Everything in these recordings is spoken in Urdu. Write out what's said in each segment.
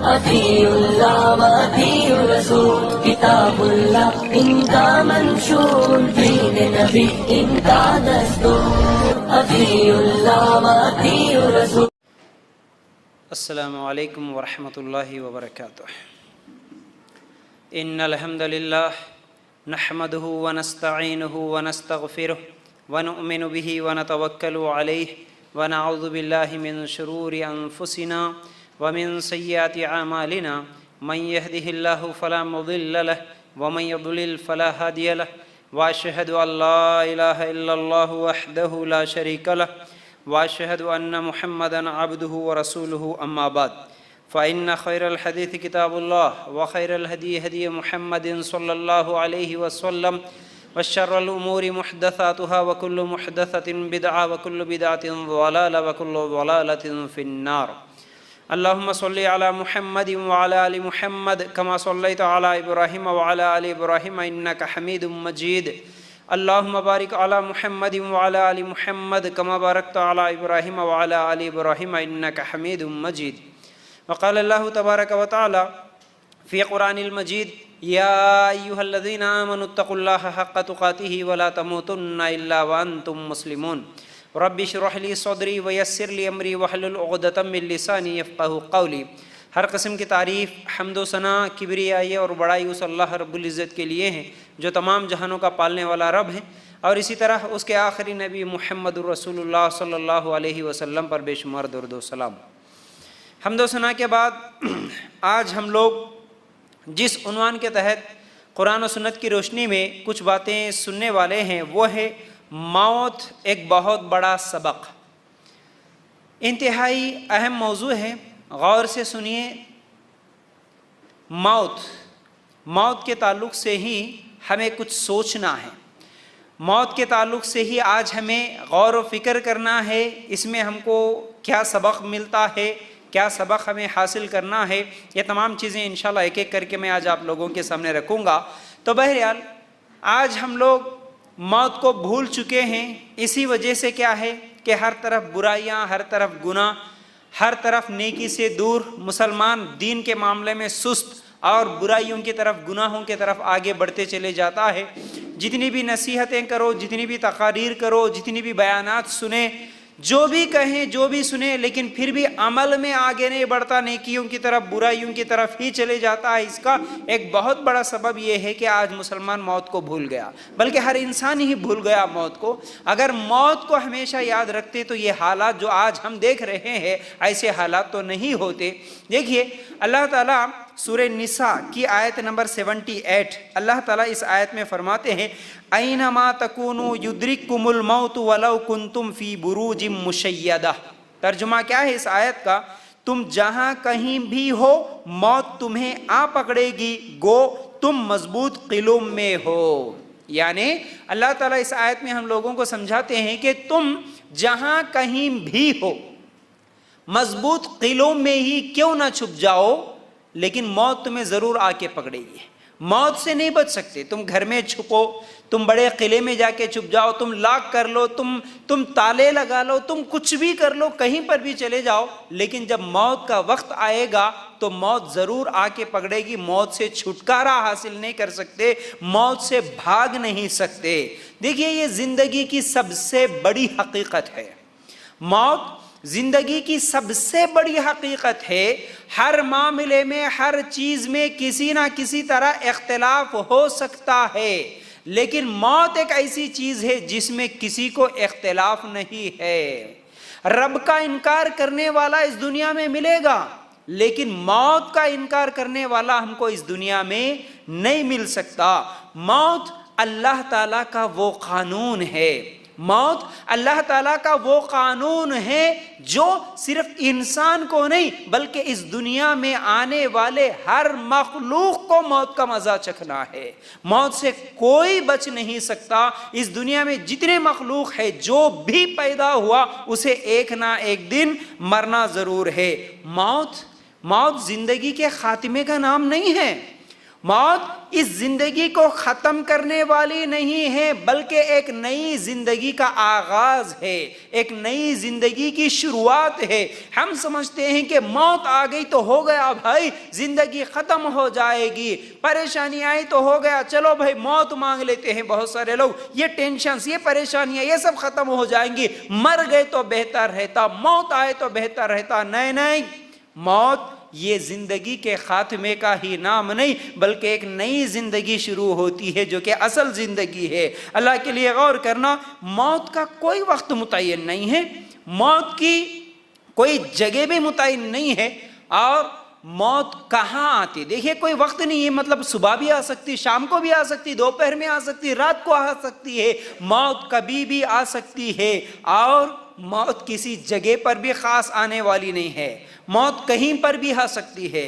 اطیعوا اللہ واطیعوا الرسول، کتاب اللہ ان کا منشور، دین نبی ان کا دستور، اطیعوا اللہ واطیعوا الرسول۔ السلام علیکم ورحمۃ اللہ وبرکاتہ۔ ان الحمد للہ نحمده ونستعینه ونستغفره ونؤمن به ونتوکل علیہ ونعوذ باللہ من شرور انفسنا ومن سیئات اعمالنا، من يهده الله فلا مضل له ومن يضلل فلا هادي له، واشهد ان لا اله الا الله وحده لا شريك له، واشهد ان محمدا عبده ورسوله، اما بعد فان خير الحديث كتاب الله، وخير الهدي هدي محمد صلى الله عليه وسلم، وشر الامور محدثاتها، وكل محدثة بدعة، وكل بدعة ضلالة، وكل ضلالة في النار۔ اللهم صل على محمد وعلى آل محمد كما صليت على إبراهيم وعلى آل إبراهيم إنك حميد مجيد۔ اللهم بارك على محمد وعلى آل محمد كما باركت على إبراهيم وعلى آل إبراهيم إنك حميد مجيد۔ وقال الله تبارك وتعالى في قرآن المجيد: يا أيها الذين آمنوا اتقوا الله حق تقاته ولا تموتن إلا وأنتم مسلمون۔ رب اشرح لي صدری ویسر لی امری واحلل عقدۃ من لسانی یفقہوا قولی۔ ہر قسم کی تعریف، حمد و ثنا، کبریائی اور بڑائی اس اللہ رب العزت کے لیے ہیں جو تمام جہانوں کا پالنے والا رب ہے، اور اسی طرح اس کے آخری نبی محمد الرسول اللہ صلی اللہ علیہ وسلم پر بے شمار درود و سلام۔ حمد و ثنا کے بعد آج ہم لوگ جس عنوان کے تحت قرآن و سنت کی روشنی میں کچھ باتیں سننے والے ہیں وہ ہے موت ایک بہت بڑا سبق۔ انتہائی اہم موضوع ہے، غور سے سنیے۔ موت کے تعلق سے ہی ہمیں کچھ سوچنا ہے، موت کے تعلق سے ہی آج ہمیں غور و فکر کرنا ہے، اس میں ہم کو کیا سبق ملتا ہے، کیا سبق ہمیں حاصل کرنا ہے، یہ تمام چیزیں انشاءاللہ ایک ایک کر کے میں آج آپ لوگوں کے سامنے رکھوں گا۔ تو بہرحال آج ہم لوگ موت کو بھول چکے ہیں، اسی وجہ سے کیا ہے کہ ہر طرف برائیاں، ہر طرف گناہ، ہر طرف نیکی سے دور، مسلمان دین کے معاملے میں سست اور برائیوں کی طرف، گناہوں کی طرف آگے بڑھتے چلے جاتا ہے۔ جتنی بھی نصیحتیں کرو، جتنی بھی تقاریر کرو، جتنی بھی بیانات سنیں، جو بھی کہیں، جو بھی سنیں، لیکن پھر بھی عمل میں آگے نہیں بڑھتا، نیکیوں کی طرف، برائیوں کی طرف ہی چلے جاتا ہے۔ اس کا ایک بہت بڑا سبب یہ ہے کہ آج مسلمان موت کو بھول گیا، بلکہ ہر انسان ہی بھول گیا موت کو۔ اگر موت کو ہمیشہ یاد رکھتے تو یہ حالات جو آج ہم دیکھ رہے ہیں ایسے حالات تو نہیں ہوتے۔ دیکھیے اللہ تعالیٰ سورہ نساء کی آیت نمبر 78، اللہ تعالیٰ اس آیت میں فرماتے ہیں: اینما تکونوا یدرککم الموت ولو کنتم فی بروج مشیدہ۔ ترجمہ کیا ہے اس آیت کا؟ تم جہاں کہیں بھی ہو موت تمہیں آ پکڑے گی، گو تم مضبوط قلعوں میں ہو۔ یعنی اللہ تعالیٰ اس آیت میں ہم لوگوں کو سمجھاتے ہیں کہ تم جہاں کہیں بھی ہو، مضبوط قلعوں میں ہی کیوں نہ چھپ جاؤ، لیکن موت تمہیں ضرور آ کے پکڑے گی۔ موت سے نہیں بچ سکتے۔ تم گھر میں چھپو، تم بڑے قلعے میں جا کے چھپ جاؤ، تم لاک کر لو، تم تالے لگا لو، تم کچھ بھی کر لو، کہیں پر بھی چلے جاؤ، لیکن جب موت کا وقت آئے گا تو موت ضرور آ کے پکڑے گی۔ موت سے چھٹکارا حاصل نہیں کر سکتے، موت سے بھاگ نہیں سکتے۔ دیکھیے یہ زندگی کی سب سے بڑی حقیقت ہے، موت زندگی کی سب سے بڑی حقیقت ہے۔ ہر معاملے میں، ہر چیز میں کسی نہ کسی طرح اختلاف ہو سکتا ہے، لیکن موت ایک ایسی چیز ہے جس میں کسی کو اختلاف نہیں ہے۔ رب کا انکار کرنے والا اس دنیا میں ملے گا، لیکن موت کا انکار کرنے والا ہم کو اس دنیا میں نہیں مل سکتا۔ موت اللہ تعالیٰ کا وہ قانون ہے، موت اللہ تعالیٰ کا وہ قانون ہے جو صرف انسان کو نہیں بلکہ اس دنیا میں آنے والے ہر مخلوق کو موت کا مزہ چکھنا ہے۔ موت سے کوئی بچ نہیں سکتا۔ اس دنیا میں جتنے مخلوق ہے، جو بھی پیدا ہوا اسے ایک نہ ایک دن مرنا ضرور ہے۔ موت زندگی کے خاتمے کا نام نہیں ہے، موت اس زندگی کو ختم کرنے والی نہیں ہے، بلکہ ایک نئی زندگی کا آغاز ہے، ایک نئی زندگی کی شروعات ہے۔ ہم سمجھتے ہیں کہ موت آ گئی تو ہو گیا بھائی، زندگی ختم ہو جائے گی، پریشانی آئی تو ہو گیا، چلو بھائی موت مانگ لیتے ہیں بہت سارے لوگ، یہ ٹینشنز، یہ پریشانیاں، یہ سب ختم ہو جائیں گی، مر گئے تو بہتر رہتا، موت آئے تو بہتر رہتا۔ نہیں نہیں، موت یہ زندگی کے خاتمے کا ہی نام نہیں، بلکہ ایک نئی زندگی شروع ہوتی ہے جو کہ اصل زندگی ہے۔ اللہ کے لیے غور کرنا، موت کا کوئی وقت متعین نہیں ہے، موت کی کوئی جگہ بھی متعین نہیں ہے، اور موت کہاں آتی، دیکھیے کوئی وقت نہیں ہے، مطلب صبح بھی آ سکتی، شام کو بھی آ سکتی، دوپہر میں آ سکتی، رات کو آ سکتی ہے، موت کبھی بھی آ سکتی ہے، اور موت کسی جگہ پر بھی خاص آنے والی نہیں ہے، موت کہیں پر بھی آ سکتی ہے،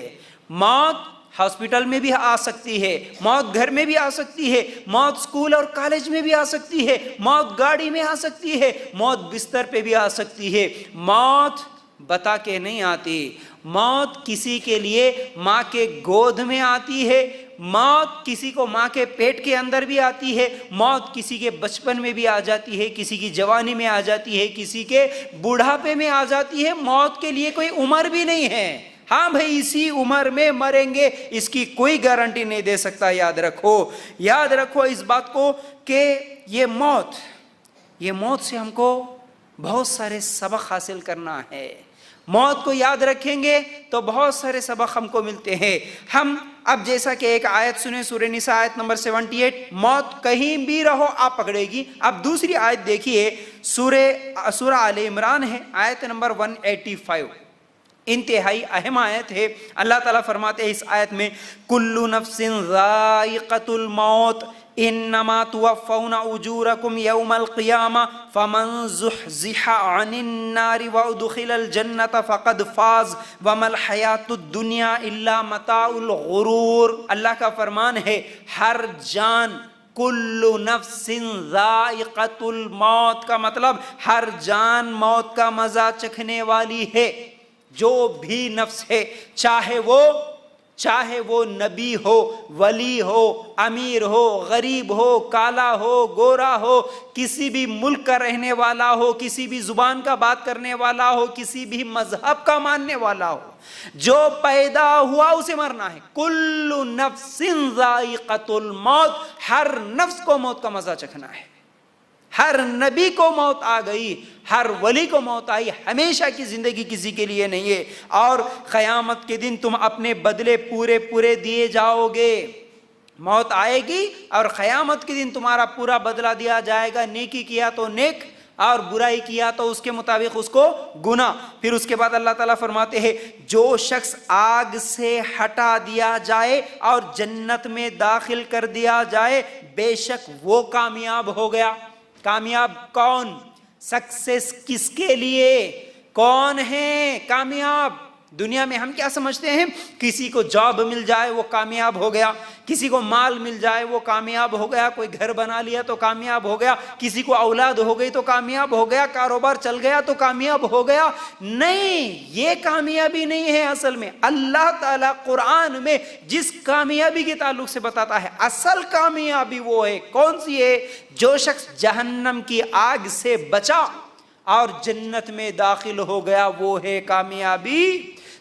موت ہاسپٹل میں بھی آ سکتی ہے، موت گھر میں بھی آ سکتی ہے، موت اسکول اور کالج میں بھی آ سکتی ہے، موت گاڑی میں آ سکتی ہے، موت بستر پہ بھی آ سکتی ہے، موت بتا کے نہیں آتی، موت کسی کے لیے ماں کے گود میں آتی ہے، موت کسی کو ماں کے پیٹ کے اندر بھی آتی ہے، موت کسی کے بچپن میں بھی آ جاتی ہے، کسی کی جوانی میں آ جاتی ہے، کسی کے بوڑھاپے میں آ جاتی ہے، موت کے لیے کوئی عمر بھی نہیں ہے، ہاں بھائی اسی عمر میں مریں گے اس کی کوئی گارنٹی نہیں دے سکتا۔ یاد رکھو اس بات کو کہ یہ موت سے ہم کو بہت سارے سبق حاصل کرنا ہے، موت کو یاد رکھیں گے تو بہت سارے سبق ہم کو ملتے ہیں۔ ہم اب جیسا کہ ایک آیت سنیں، سورہ نساء آیت نمبر 78، موت کہیں بھی رہو آپ پکڑے گی۔ اب دوسری آیت دیکھیے، سورہ آل عمران ہے، آیت نمبر 185، انتہائی اہم آیت ہے۔ اللہ تعالیٰ فرماتے ہیں اس آیت میں، کل نفس ذائقۃ الموت انما توفون اجورکم یوم القیامہ فمن زحزح عن النار وادخل الجنۃ فقد فاز وما الحیاۃ الدنیا الا متاع الغرور۔ اللہ کا فرمان ہے، ہر جان، کل نفس ذائقۃ الموت کا مطلب ہر جان موت کا مزہ چکھنے والی ہے، جو بھی نفس ہے، چاہے وہ نبی ہو، ولی ہو، امیر ہو، غریب ہو، کالا ہو، گورا ہو، کسی بھی ملک کا رہنے والا ہو، کسی بھی زبان کا بات کرنے والا ہو، کسی بھی مذہب کا ماننے والا ہو، جو پیدا ہوا اسے مرنا ہے۔ کل نفس ذائقۃ الموت، ہر نفس کو موت کا مزہ چکھنا ہے، ہر نبی کو موت آ گئی، ہر ولی کو موت آئی، ہمیشہ کی زندگی کسی کے لیے نہیں ہے، اور قیامت کے دن تم اپنے بدلے پورے دیے جاؤ گے، موت آئے گی اور قیامت کے دن تمہارا پورا بدلہ دیا جائے گا، نیکی کیا تو نیک اور برائی کیا تو اس کے مطابق اس کو گناہ۔ پھر اس کے بعد اللہ تعالیٰ فرماتے ہیں، جو شخص آگ سے ہٹا دیا جائے اور جنت میں داخل کر دیا جائے، بے شک وہ کامیاب ہو گیا۔ کامیاب کون؟ سکسیس کس کے لیے؟ کون ہے کامیاب؟ دنیا میں ہم کیا سمجھتے ہیں؟ کسی کو جاب مل جائے وہ کامیاب ہو گیا، کسی کو مال مل جائے وہ کامیاب ہو گیا، کوئی گھر بنا لیا تو کامیاب ہو گیا، کسی کو اولاد ہو گئی تو کامیاب ہو گیا، کاروبار چل گیا تو کامیاب ہو گیا۔ نہیں، یہ کامیابی نہیں ہے اصل میں۔ اللہ تعالیٰ قرآن میں جس کامیابی کے تعلق سے بتاتا ہے، اصل کامیابی وہ ہے، کون سی ہے؟ جو شخص جہنم کی آگ سے بچا اور جنت میں داخل ہو گیا، وہ ہے کامیابی۔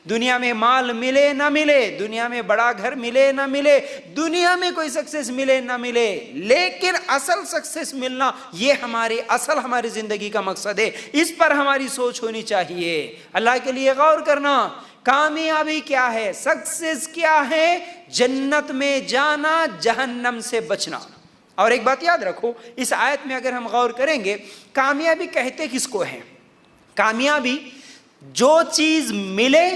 دنیا میں مال ملے نہ ملے، دنیا میں بڑا گھر ملے نہ ملے، دنیا میں کوئی سکسیس ملے نہ ملے، لیکن اصل سکسیس ملنا یہ ہماری زندگی کا مقصد ہے، اس پر ہماری سوچ ہونی چاہیے۔ اللہ کے لیے غور کرنا، کامیابی کیا ہے، سکسیس کیا ہے؟ جنت میں جانا، جہنم سے بچنا۔ اور ایک بات یاد رکھو، اس آیت میں اگر ہم غور کریں گے، کامیابی کہتے کس کو ہیں؟ کامیابی جو چیز ملے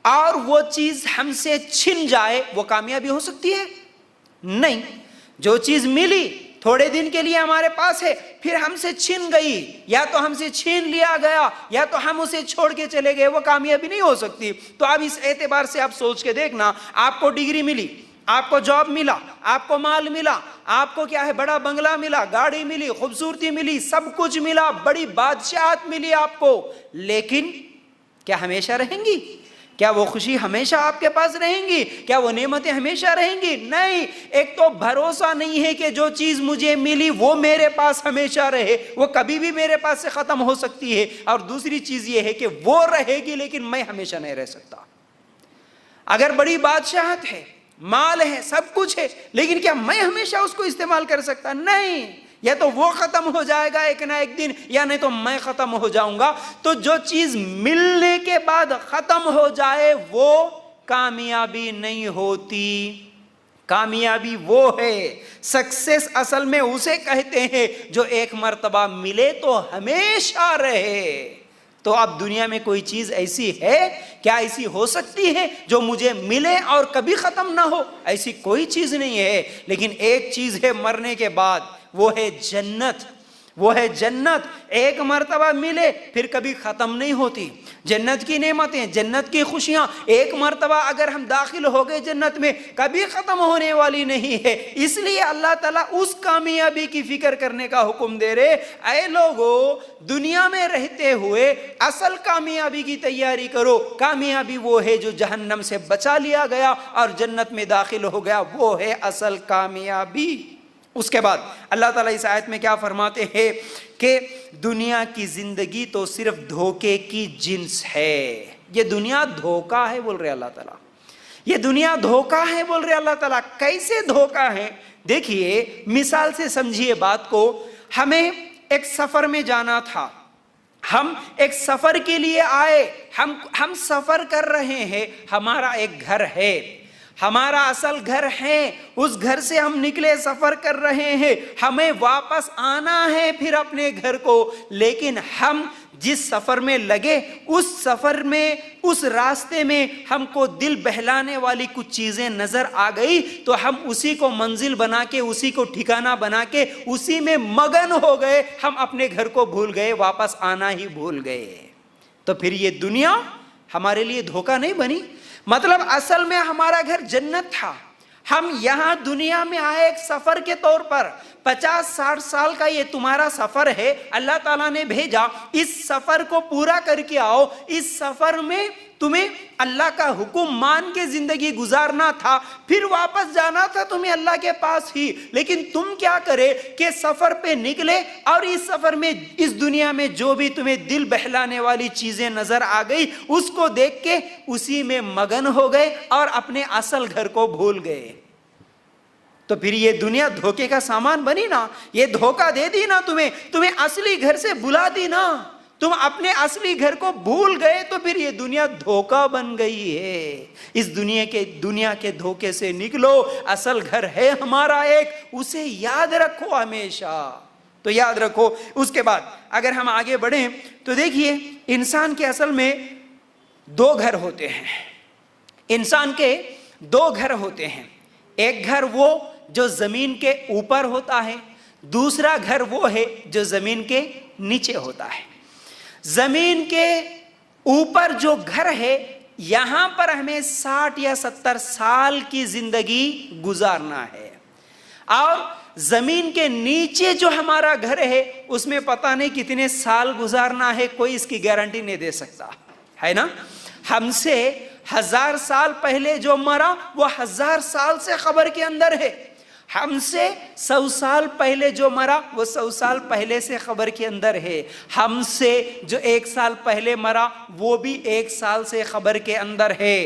اور وہ چیز ہم سے چھن جائے، وہ کامیابی ہو سکتی ہے؟ نہیں۔ جو چیز ملی تھوڑے دن کے لیے ہمارے پاس ہے، پھر ہم سے چھن گئی، یا تو ہم سے چھین لیا گیا یا تو ہم اسے چھوڑ کے چلے گئے، وہ کامیابی نہیں ہو سکتی۔ تو اب اس اعتبار سے آپ سوچ کے دیکھنا، آپ کو ڈگری ملی، آپ کو جاب ملا، آپ کو مال ملا، آپ کو کیا ہے، بڑا بنگلہ ملا، گاڑی ملی، خوبصورتی ملی، سب کچھ ملا، بڑی بادشاہت ملی آپ کو، لیکن کیا ہمیشہ رہیں گی؟ کیا وہ خوشی ہمیشہ آپ کے پاس رہیں گی؟ کیا وہ نعمتیں ہمیشہ رہیں گی؟ نہیں. ایک تو بھروسہ نہیں ہے کہ جو چیز مجھے ملی وہ میرے پاس ہمیشہ رہے، وہ کبھی بھی میرے پاس سے ختم ہو سکتی ہے. اور دوسری چیز یہ ہے کہ وہ رہے گی لیکن میں ہمیشہ نہیں رہ سکتا. اگر بڑی بادشاہت ہے، مال ہے، سب کچھ ہے، لیکن کیا میں ہمیشہ اس کو استعمال کر سکتا؟ نہیں. یا تو وہ ختم ہو جائے گا ایک نہ ایک دن، یا نہیں تو میں ختم ہو جاؤں گا. تو جو چیز ملنے کے بعد ختم ہو جائے وہ کامیابی نہیں ہوتی. کامیابی وہ ہے، سکسیس اصل میں اسے کہتے ہیں جو ایک مرتبہ ملے تو ہمیشہ رہے. تو اب دنیا میں کوئی چیز ایسی ہے؟ کیا ایسی ہو سکتی ہے جو مجھے ملے اور کبھی ختم نہ ہو؟ ایسی کوئی چیز نہیں ہے. لیکن ایک چیز ہے مرنے کے بعد، وہ ہے جنت. وہ ہے جنت. ایک مرتبہ ملے پھر کبھی ختم نہیں ہوتی. جنت کی نعمتیں، جنت کی خوشیاں ایک مرتبہ اگر ہم داخل ہو گئے جنت میں کبھی ختم ہونے والی نہیں ہے. اس لیے اللہ تعالیٰ اس کامیابی کی فکر کرنے کا حکم دے رہے، اے لوگو دنیا میں رہتے ہوئے اصل کامیابی کی تیاری کرو. کامیابی وہ ہے جو جہنم سے بچا لیا گیا اور جنت میں داخل ہو گیا، وہ ہے اصل کامیابی. اس کے بعد اللہ تعالیٰ اس آیت میں کیا فرماتے ہیں کہ دنیا کی زندگی تو صرف دھوکے کی جنس ہے. یہ دنیا دھوکا ہے بول رہے اللہ تعالیٰ. یہ دنیا دھوکا ہے بول رہے اللہ تعالیٰ. کیسے دھوکا ہے؟ دیکھیے مثال سے سمجھیے بات کو. ہمیں ایک سفر میں جانا تھا، ہم ایک سفر کے لیے آئے، ہم سفر کر رہے ہیں. ہمارا ایک گھر ہے، ہمارا اصل گھر ہے، اس گھر سے ہم نکلے سفر کر رہے ہیں، ہمیں واپس آنا ہے پھر اپنے گھر کو. لیکن ہم جس سفر میں لگے اس سفر میں، اس راستے میں ہم کو دل بہلانے والی کچھ چیزیں نظر آ گئی تو ہم اسی کو منزل بنا کے، اسی کو ٹھکانہ بنا کے اسی میں مگن ہو گئے. ہم اپنے گھر کو بھول گئے، واپس آنا ہی بھول گئے. تو پھر یہ دنیا ہمارے لیے دھوکہ نہیں بنی؟ مطلب اصل میں ہمارا گھر جنت تھا. ہم یہاں دنیا میں آئے ایک سفر کے طور پر. 50-60 سال کا یہ تمہارا سفر ہے، اللہ تعالیٰ نے بھیجا اس سفر کو پورا کر کے آؤ. اس سفر میں تمہیں اللہ کا حکم مان کے زندگی گزارنا تھا، پھر واپس جانا تھا تمہیں اللہ کے پاس ہی. لیکن تم کیا کرے کہ سفر پہ نکلے اور اس سفر میں، اس دنیا میں جو بھی تمہیں دل بہلانے والی چیزیں نظر آ گئی اس کو دیکھ کے اسی میں مگن ہو گئے اور اپنے اصل گھر کو بھول گئے. تو پھر یہ دنیا دھوکے کا سامان بنی نا. یہ دھوکہ دے دی نا تمہیں اصلی گھر سے بلا دی نا. تم اپنے اصلی گھر کو بھول گئے تو پھر یہ دنیا دھوکہ بن گئی ہے. اس دنیا کے دھوکے سے نکلو. اصل گھر ہے ہمارا ایک، اسے یاد رکھو ہمیشہ. تو یاد رکھو. اس کے بعد اگر ہم آگے بڑھیں تو دیکھیے انسان کے اصل میں 2 گھر ہوتے ہیں. انسان کے 2 گھر ہوتے ہیں. ایک گھر وہ جو زمین کے اوپر ہوتا ہے، دوسرا گھر وہ ہے جو زمین کے نیچے ہوتا ہے. زمین کے اوپر جو گھر ہے یہاں پر ہمیں 60 یا 70 سال کی زندگی گزارنا ہے، اور زمین کے نیچے جو ہمارا گھر ہے اس میں پتہ نہیں کتنے سال گزارنا ہے، کوئی اس کی گارنٹی نہیں دے سکتا ہے نا. ہم سے 1000 سال پہلے جو مرا وہ 1000 سال سے خبر کے اندر ہے. ہم سے 100 سال پہلے جو مرا وہ 100 سال پہلے سے خبر کے اندر ہے. ہم سے جو 1 سال پہلے مرا وہ بھی 1 سال سے خبر کے اندر ہے.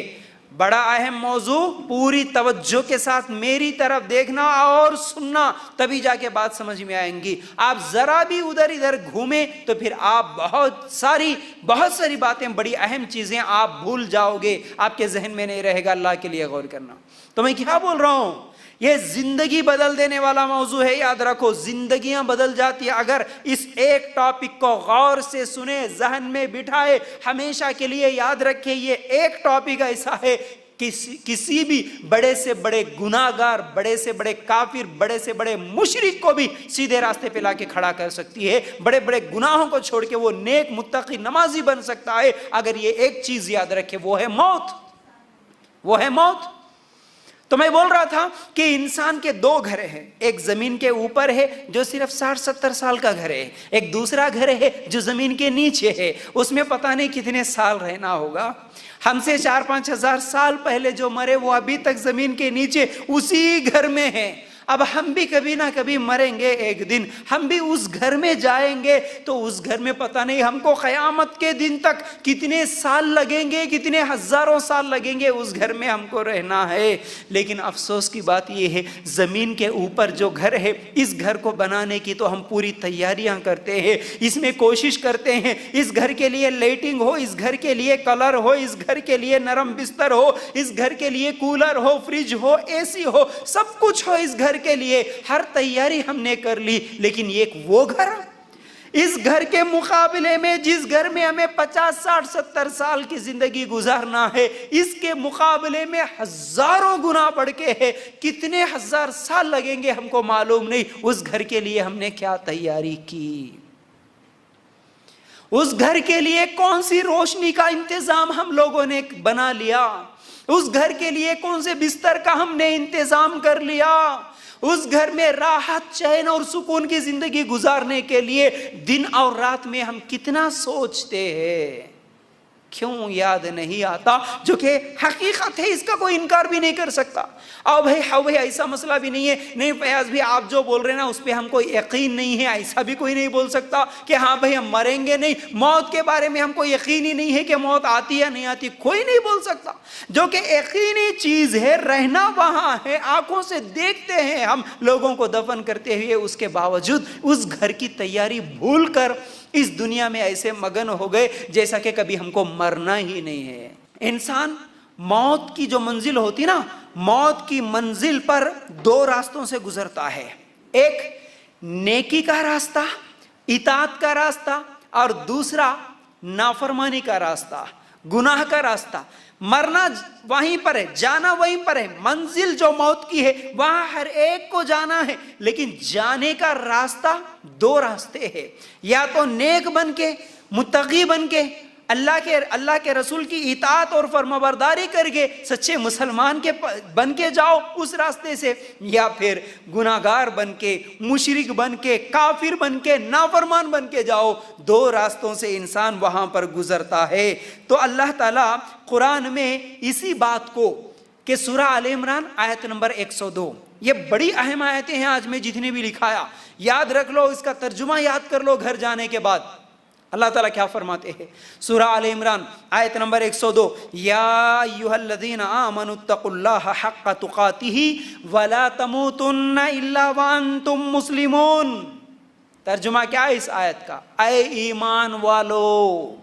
بڑا اہم موضوع، پوری توجہ کے ساتھ میری طرف دیکھنا اور سننا، تبھی جا کے بات سمجھ میں آئیں گی. آپ ذرا بھی ادھر ادھر گھومیں تو پھر آپ بہت ساری باتیں، بڑی اہم چیزیں آپ بھول جاؤ گے، آپ کے ذہن میں نہیں رہے گا. اللہ کے لیے غور کرنا. تو میں کیا بول رہا ہوں؟ یہ زندگی بدل دینے والا موضوع ہے. یاد رکھو زندگیاں بدل جاتی ہیں اگر اس ایک ٹاپک کو غور سے سنے، ذہن میں بٹھائے، ہمیشہ کے لیے یاد رکھے. یہ ایک ٹاپک ایسا ہے کسی بھی بڑے سے بڑے گناہگار، بڑے سے بڑے کافر، بڑے سے بڑے مشرک کو بھی سیدھے راستے پہ لا کے کھڑا کر سکتی ہے. بڑے بڑے گناہوں کو چھوڑ کے وہ نیک متقی نمازی بن سکتا ہے اگر یہ ایک چیز یاد رکھے، وہ ہے موت. وہ ہے موت. تو میں بول رہا تھا کہ انسان کے دو گھر ہیں، ایک زمین کے اوپر ہے جو صرف 60-70 سال کا گھر ہے، ایک دوسرا گھر ہے جو زمین کے نیچے ہے، اس میں پتہ نہیں کتنے سال رہنا ہوگا۔ ہم سے 4-5 ہزار سال پہلے جو مرے وہ ابھی تک زمین کے نیچے اسی گھر میں ہیں۔ اب ہم بھی کبھی نہ کبھی مریں گے، ایک دن ہم بھی اس گھر میں جائیں گے، تو اس گھر میں پتہ نہیں ہم کو قیامت کے دن تک کتنے سال لگیں گے، کتنے ہزاروں سال لگیں گے، اس گھر میں ہم کو رہنا ہے۔ لیکن افسوس کی بات یہ ہے، زمین کے اوپر جو گھر ہے، اس گھر کو بنانے کی تو ہم پوری تیاریاں کرتے ہیں، اس میں کوشش کرتے ہیں، اس گھر کے لیے لائٹنگ ہو، اس گھر کے لیے کلر ہو، اس گھر کے لیے نرم بستر ہو، اس گھر کے لیے کولر ہو، فریج ہو، اے سی ہو، سب کچھ ہو اس گھر کے لیے، ہر تیاری ہم نے کر لی۔ لیکن ایک وہ گھر، اس گھر کے مقابلے میں جس گھر میں ہمیں 50 60 70 سال کی زندگی گزارنا ہے، اس کے مقابلے میں ہزاروں گنا بڑھ کے ہے، کتنے ہزار سال لگیں گے ہم کو معلوم نہیں۔ اس گھر کے لیے ہم نے کیا تیاری کی، اس گھر کے لیے کون سی روشنی کا انتظام ہم لوگوں نے بنا لیا، اس گھر کے لیے کون سے بستر کا ہم نے انتظام کر لیا، اس گھر میں راحت، چین اور سکون کی زندگی گزارنے کے لیے دن اور رات میں ہم کتنا سوچتے ہیں، کیوں یاد نہیں آتا؟ جو کہ حقیقت ہے، اس کا کوئی انکار بھی نہیں کر سکتا۔ اور بھائی ایسا مسئلہ بھی نہیں ہے، نہیں فیاض بھی آپ جو بول رہے ہیں نا اس پہ ہم کو یقین نہیں ہے، ایسا بھی کوئی نہیں بول سکتا کہ ہاں بھائی ہم مریں گے نہیں، موت کے بارے میں ہم کو یقین ہی نہیں ہے کہ موت آتی یا نہیں آتی، کوئی نہیں بول سکتا۔ جو کہ یقینی چیز ہے، رہنا وہاں ہے، آنکھوں سے دیکھتے ہیں ہم لوگوں کو دفن کرتے ہوئے، اس کے باوجود اس گھر کی تیاری بھول کر اس دنیا میں ایسے مگن ہو گئے جیسا کہ کبھی ہم کو مرنا ہی نہیں ہے۔ انسان موت کی جو منزل ہوتی نا، موت کی منزل پر دو راستوں سے گزرتا ہے، ایک نیکی کا راستہ، اطاعت کا راستہ، اور دوسرا نافرمانی کا راستہ، گناہ کا راستہ۔ مرنا وہیں پر ہے، جانا وہیں پر ہے، منزل جو موت کی ہے وہاں ہر ایک کو جانا ہے، لیکن جانے کا راستہ دو راستے ہیں، یا تو نیک بن کے، متقی بن کے، اللہ کے رسول کی اطاعت اور فرمانبرداری کر کے سچے مسلمان کے بن کے جاؤ اس راستے سے، یا پھر گناہگار بن کے، مشرک بن کے، کافر بن کے، نافرمان بن کے جاؤ۔ دو راستوں سے انسان وہاں پر گزرتا ہے۔ تو اللہ تعالیٰ قرآن میں اسی بات کو کہ سورہ آل عمران آیت نمبر 102، یہ بڑی اہم آیتیں ہیں، آج میں جتنے بھی لکھایا یاد رکھ لو، اس کا ترجمہ یاد کر لو گھر جانے کے بعد۔ اللہ تعالیٰ کیا فرماتے ہیں؟ سورہ آل عمران آیت نمبر 102، یا ایھا الذین آمنوا اتقوا اللہ حق تقاتہ ولا تموتن الا وانتم مسلمون۔ ترجمہ کیا ہے اس آیت کا؟ اے ایمان والو،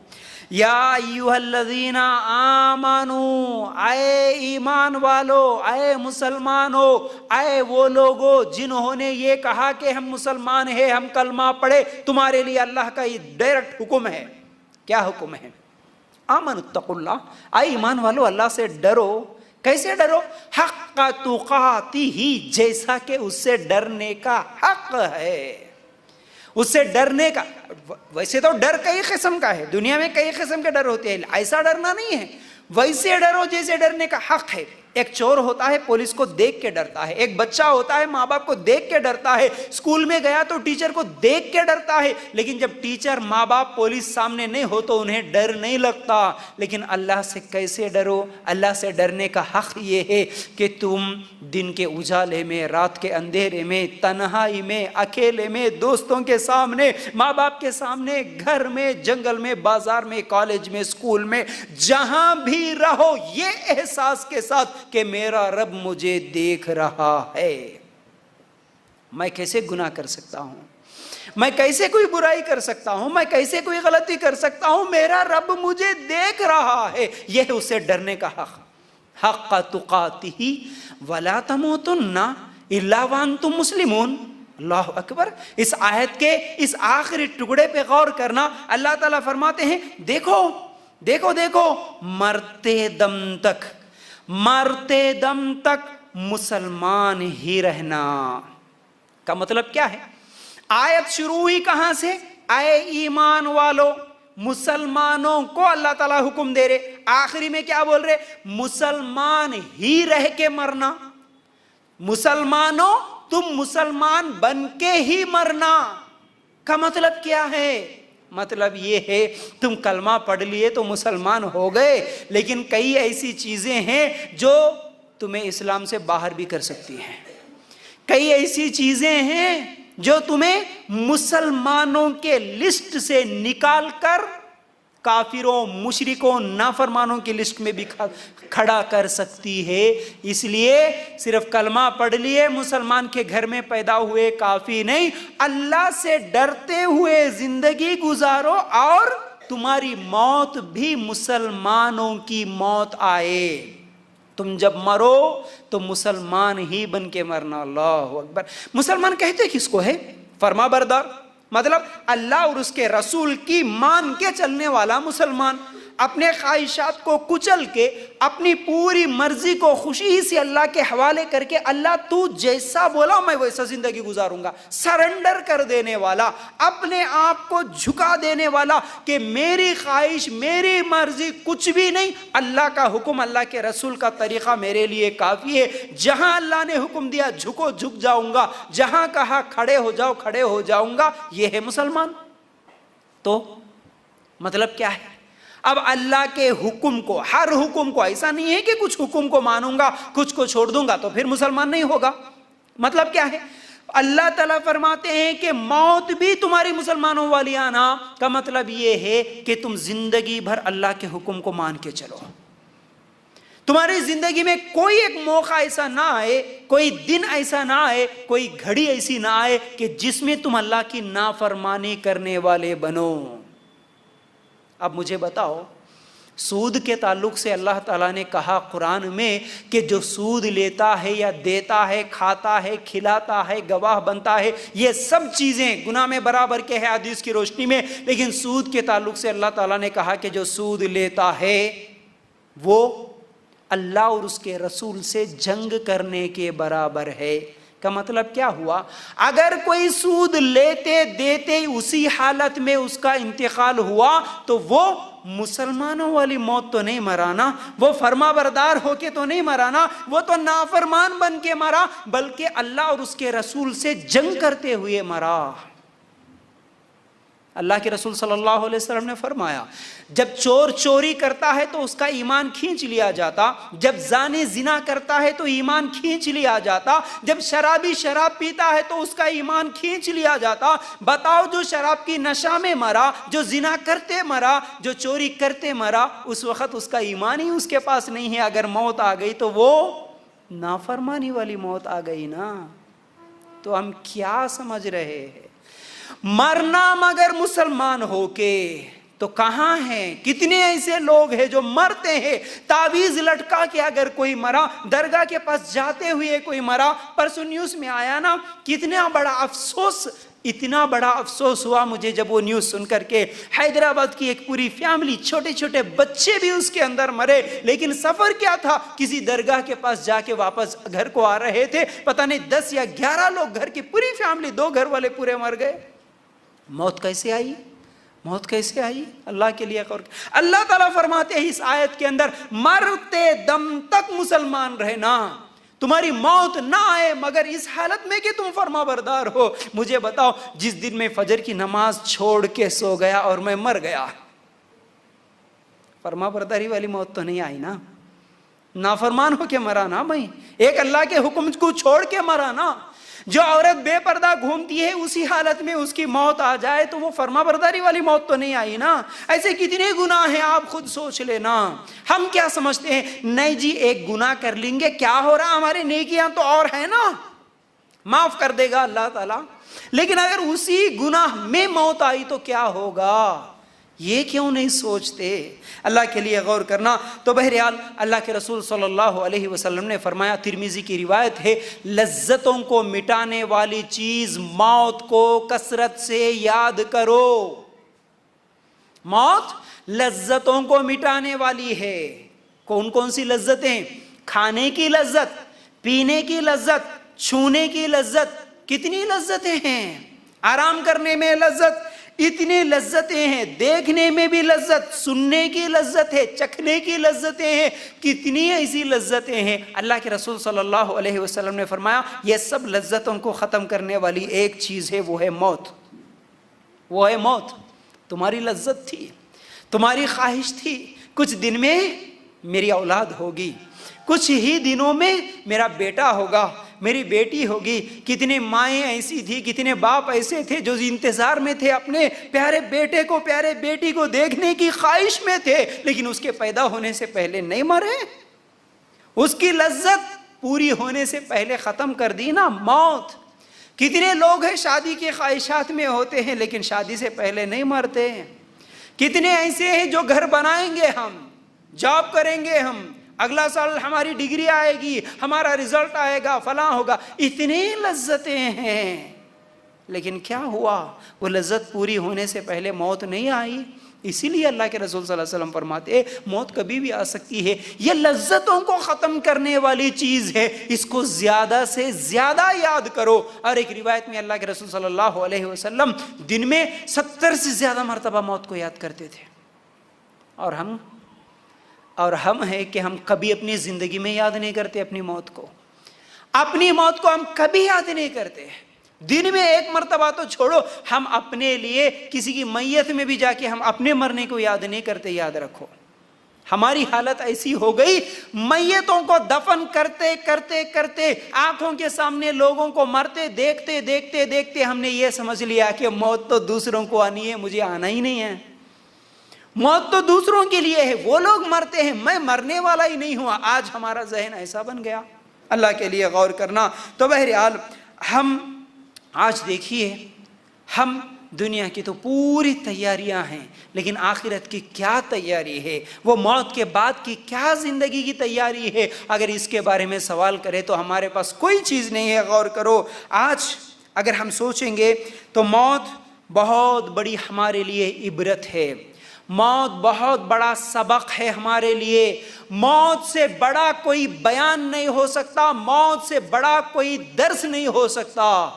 یا ایھا الذین آمنوا، اے ایمان والو، اے مسلمانو، اے وہ لوگو جنہوں نے یہ کہا کہ ہم مسلمان ہیں، ہم کلمہ پڑھے، تمہارے لیے اللہ کا یہ ڈائریکٹ حکم ہے۔ کیا حکم ہے؟ آمنوا اتقوا اللہ، اے ایمان والو اللہ سے ڈرو۔ کیسے ڈرو؟ حق تقاتہ، جیسا کہ اس سے ڈرنے کا حق ہے، اس سے ڈرنے کا۔ ویسے تو ڈر کئی قسم کا ہے، دنیا میں کئی قسم کے ڈر ہوتے ہیں، ایسا ڈرنا نہیں ہے، ویسے ڈرو جیسے ڈرنے کا حق ہے۔ ایک چور ہوتا ہے پولیس کو دیکھ کے ڈرتا ہے، ایک بچہ ہوتا ہے ماں باپ کو دیکھ کے ڈرتا ہے، اسکول میں گیا تو ٹیچر کو دیکھ کے ڈرتا ہے، لیکن جب ٹیچر، ماں باپ، پولیس سامنے نہیں ہو تو انہیں ڈر نہیں لگتا۔ لیکن اللہ سے کیسے ڈرو؟ اللہ سے ڈرنے کا حق یہ ہے کہ تم دن کے اجالے میں، رات کے اندھیرے میں، تنہائی میں، اکیلے میں، دوستوں کے سامنے، ماں باپ کے سامنے، گھر میں، جنگل میں، بازار میں، کالج میں، اسکول میں، جہاں بھی رہو یہ احساس کے ساتھ کہ میرا رب مجھے دیکھ رہا ہے، میں کیسے گناہ کر سکتا ہوں، میں کیسے کوئی برائی کر سکتا ہوں، میں کیسے کوئی غلطی کر سکتا ہوں، میرا رب مجھے دیکھ رہا ہے، یہ ہے اسے ڈرنے کا حق۔ حق تقاتہ ولا تموتن الا وانتم مسلمون۔ اللہ اکبر۔ اس آیت کے اس آخری ٹکڑے پہ غور کرنا، اللہ تعالیٰ فرماتے ہیں دیکھو دیکھو دیکھو، مرتے دم تک مسلمان ہی رہنا کا مطلب کیا ہے؟ آیت شروع ہوئی کہاں سے؟ اے ایمان والو، مسلمانوں کو اللہ تعالیٰ حکم دے رہے، آخری میں کیا بول رہے؟ مسلمان ہی رہ کے مرنا۔ مسلمانوں تم مسلمان بن کے ہی مرنا کا مطلب کیا ہے؟ مطلب یہ ہے تم کلمہ پڑھ لیے تو مسلمان ہو گئے، لیکن کئی ایسی چیزیں ہیں جو تمہیں اسلام سے باہر بھی کر سکتی ہیں، کئی ایسی چیزیں ہیں جو تمہیں مسلمانوں کے لسٹ سے نکال کر کافروں، مشرکوں، نافرمانوں کی لسٹ میں بھی کھڑا کر سکتی ہے۔ اس لیے صرف کلمہ پڑھ لیے مسلمان کے گھر میں پیدا ہوئے کافی نہیں، اللہ سے ڈرتے ہوئے زندگی گزارو اور تمہاری موت بھی مسلمانوں کی موت آئے۔ تم جب مرو تو مسلمان ہی بن کے مرنا۔ اللہ اکبر۔ مسلمان کہتے کس کو ہے؟ فرما بردار، مطلب اللہ اور اس کے رسول کی مان کے چلنے والا مسلمان، اپنے خواہشات کو کچل کے اپنی پوری مرضی کو خوشی سے اللہ کے حوالے کر کے اللہ تو جیسا بولا میں ویسا زندگی گزاروں گا، سرنڈر کر دینے والا، اپنے آپ کو جھکا دینے والا کہ میری خواہش، میری مرضی کچھ بھی نہیں، اللہ کا حکم، اللہ کے رسول کا طریقہ میرے لیے کافی ہے، جہاں اللہ نے حکم دیا جھکو جھک جاؤں گا، جہاں کہا کھڑے ہو جاؤ کھڑے ہو جاؤں گا، یہ ہے مسلمان۔ تو مطلب کیا ہے؟ اب اللہ کے حکم کو، ہر حکم کو، ایسا نہیں ہے کہ کچھ حکم کو مانوں گا کچھ کو چھوڑ دوں گا تو پھر مسلمان نہیں ہوگا۔ مطلب کیا ہے؟ اللہ تعالیٰ فرماتے ہیں کہ موت بھی تمہاری مسلمانوں والی آنا کا مطلب یہ ہے کہ تم زندگی بھر اللہ کے حکم کو مان کے چلو۔ تمہاری زندگی میں کوئی ایک موقع ایسا نہ آئے، کوئی دن ایسا نہ آئے، کوئی گھڑی ایسی نہ آئے کہ جس میں تم اللہ کی نافرمانی کرنے والے بنو۔ اب مجھے بتاؤ، سود کے تعلق سے اللہ تعالیٰ نے کہا قرآن میں کہ جو سود لیتا ہے یا دیتا ہے، کھاتا ہے، کھلاتا ہے، گواہ بنتا ہے، یہ سب چیزیں گناہ میں برابر کے ہیں حدیث کی روشنی میں، لیکن سود کے تعلق سے اللہ تعالیٰ نے کہا کہ جو سود لیتا ہے وہ اللہ اور اس کے رسول سے جنگ کرنے کے برابر ہے۔ کا مطلب کیا ہوا؟ اگر کوئی سود لیتے دیتے اسی حالت میں اس کا انتقال ہوا تو وہ مسلمانوں والی موت تو نہیں مرانا، وہ فرما بردار ہو کے تو نہیں مرانا، وہ تو نافرمان بن کے مرا، بلکہ اللہ اور اس کے رسول سے جنگ کرتے ہوئے مرا۔ اللہ کے رسول صلی اللہ علیہ وسلم نے فرمایا جب چور چوری کرتا ہے تو اس کا ایمان کھینچ لیا جاتا، جب زانی زنا کرتا ہے تو ایمان کھینچ لیا جاتا، جب شرابی شراب پیتا ہے تو اس کا ایمان کھینچ لیا جاتا۔ بتاؤ، جو شراب کی نشہ میں مرا، جو زنا کرتے مرا، جو چوری کرتے مرا، اس وقت اس کا ایمان ہی اس کے پاس نہیں ہے، اگر موت آ گئی تو وہ نافرمانی والی موت آ گئی نا۔ تو ہم کیا سمجھ رہے ہیں؟ مرنا مگر مسلمان ہو کے تو کہاں ہیں؟ کتنے ایسے لوگ ہیں جو مرتے ہیں تعویذ لٹکا کے، اگر کوئی مرا، درگاہ کے پاس جاتے ہوئے کوئی مرا، پرسوں نیوز میں آیا نا، کتنا بڑا افسوس، اتنا بڑا افسوس ہوا مجھے جب وہ نیوز سن کر کے، حیدرآباد کی ایک پوری فیملی، چھوٹے چھوٹے بچے بھی اس کے اندر مرے، لیکن سفر کیا تھا؟ کسی درگاہ کے پاس جا کے واپس گھر کو آ رہے تھے، پتہ نہیں 10 یا 11 لوگ، گھر کی پوری فیملی، 2 گھر والے پورے مر گئے۔ موت کیسے آئی؟ موت کیسے آئی؟ اللہ کے لیے غور۔ اللہ تعالیٰ فرماتے ہیں اس آیت کے اندر، مرتے دم تک مسلمان رہنا، تمہاری موت نہ آئے مگر اس حالت میں کہ تم فرما بردار ہو۔ مجھے بتاؤ، جس دن میں فجر کی نماز چھوڑ کے سو گیا اور میں مر گیا، فرما برداری والی موت تو نہیں آئی نا، نافرمان ہو کے مرا نا، میں ایک اللہ کے حکم کو چھوڑ کے مرا نا۔ جو عورت بے پردہ گھومتی ہے اسی حالت میں اس کی موت آ جائے تو وہ فرما برداری والی موت تو نہیں آئی نا۔ ایسے کتنے گناہ ہیں آپ خود سوچ لینا۔ ہم کیا سمجھتے ہیں؟ نہیں جی، ایک گناہ کر لیں گے کیا ہو رہا، ہمارے نیکیاں تو اور ہیں نا، معاف کر دے گا اللہ تعالیٰ، لیکن اگر اسی گناہ میں موت آئی تو کیا ہوگا؟ یہ کیوں نہیں سوچتے؟ اللہ کے لیے غور کرنا۔ تو بہرحال اللہ کے رسول صلی اللہ علیہ وسلم نے فرمایا، ترمذی کی روایت ہے، لذتوں کو مٹانے والی چیز موت کو کثرت سے یاد کرو۔ موت لذتوں کو مٹانے والی ہے۔ کون کون سی لذتیں؟ کھانے کی لذت، پینے کی لذت، چھونے کی لذت، کتنی لذتیں ہیں۔ آرام کرنے میں لذت، اتنی لذتیں ہیں، دیکھنے میں بھی لذت، سننے کی لذت ہے، چکھنے کی لذتیں ہیں، کتنی ایسی لذتیں ہیں۔ اللہ کے رسول صلی اللہ علیہ وسلم نے فرمایا یہ سب لذتوں کو ختم کرنے والی ایک چیز ہے، وہ ہے موت، وہ ہے موت۔ تمہاری لذت تھی، تمہاری خواہش تھی کچھ دن میں میری اولاد ہوگی، کچھ ہی دنوں میں میرا بیٹا ہوگا، میری بیٹی ہوگی۔ کتنے مائیں ایسی تھی، کتنے باپ ایسے تھے جو انتظار میں تھے، اپنے پیارے بیٹے کو، پیارے بیٹی کو دیکھنے کی خواہش میں تھے، لیکن اس کے پیدا ہونے سے پہلے نہیں مرے، اس کی لذت پوری ہونے سے پہلے ختم کر دی نا، موت۔ کتنے لوگ ہیں شادی کی خواہشات میں ہوتے ہیں لیکن شادی سے پہلے نہیں مرتے ہیں۔ کتنے ایسے ہیں جو گھر بنائیں گے، ہم جاب کریں گے، ہم اگلا سال ہماری ڈگری آئے گی، ہمارا رزلٹ آئے گا، فلاں ہوگا، اتنی لذتیں ہیں، لیکن کیا ہوا؟ وہ لذت پوری ہونے سے پہلے موت نہیں آئی۔ اسی لیے اللہ کے رسول صلی اللہ علیہ وسلم فرماتے موت کبھی بھی آ سکتی ہے، یہ لذتوں کو ختم کرنے والی چیز ہے، اس کو زیادہ سے زیادہ یاد کرو۔ اور ایک روایت میں اللہ کے رسول صلی اللہ علیہ وسلم دن میں 70 سے زیادہ مرتبہ موت کو یاد کرتے تھے، اور ہم ہیں کہ ہم کبھی اپنی زندگی میں یاد نہیں کرتے اپنی موت کو، اپنی موت کو ہم کبھی یاد نہیں کرتے۔ دن میں ایک مرتبہ تو چھوڑو، ہم اپنے لیے کسی کی میت میں بھی جا کے ہم اپنے مرنے کو یاد نہیں کرتے۔ یاد رکھو ہماری حالت ایسی ہو گئی، میتوں کو دفن کرتے کرتے کرتے آنکھوں کے سامنے لوگوں کو مرتے دیکھتے دیکھتے دیکھتے ہم نے یہ سمجھ لیا کہ موت تو دوسروں کو آنی ہے، مجھے آنا ہی نہیں ہے، موت تو دوسروں کے لیے ہے، وہ لوگ مرتے ہیں، میں مرنے والا ہی نہیں ہوا۔ آج ہمارا ذہن ایسا بن گیا، اللہ کے لیے غور کرنا۔ تو بہرحال ہم آج دیکھیے، ہم دنیا کی تو پوری تیاریاں ہیں، لیکن آخرت کی کیا تیاری ہے؟ وہ موت کے بعد کی کیا زندگی کی تیاری ہے؟ اگر اس کے بارے میں سوال کرے تو ہمارے پاس کوئی چیز نہیں ہے۔ غور کرو، آج اگر ہم سوچیں گے تو موت بہت بڑی ہمارے لیے عبرت ہے، موت بہت بڑا سبق ہے ہمارے لیے۔ موت سے بڑا کوئی بیان نہیں ہو سکتا، موت سے بڑا کوئی درس نہیں ہو سکتا،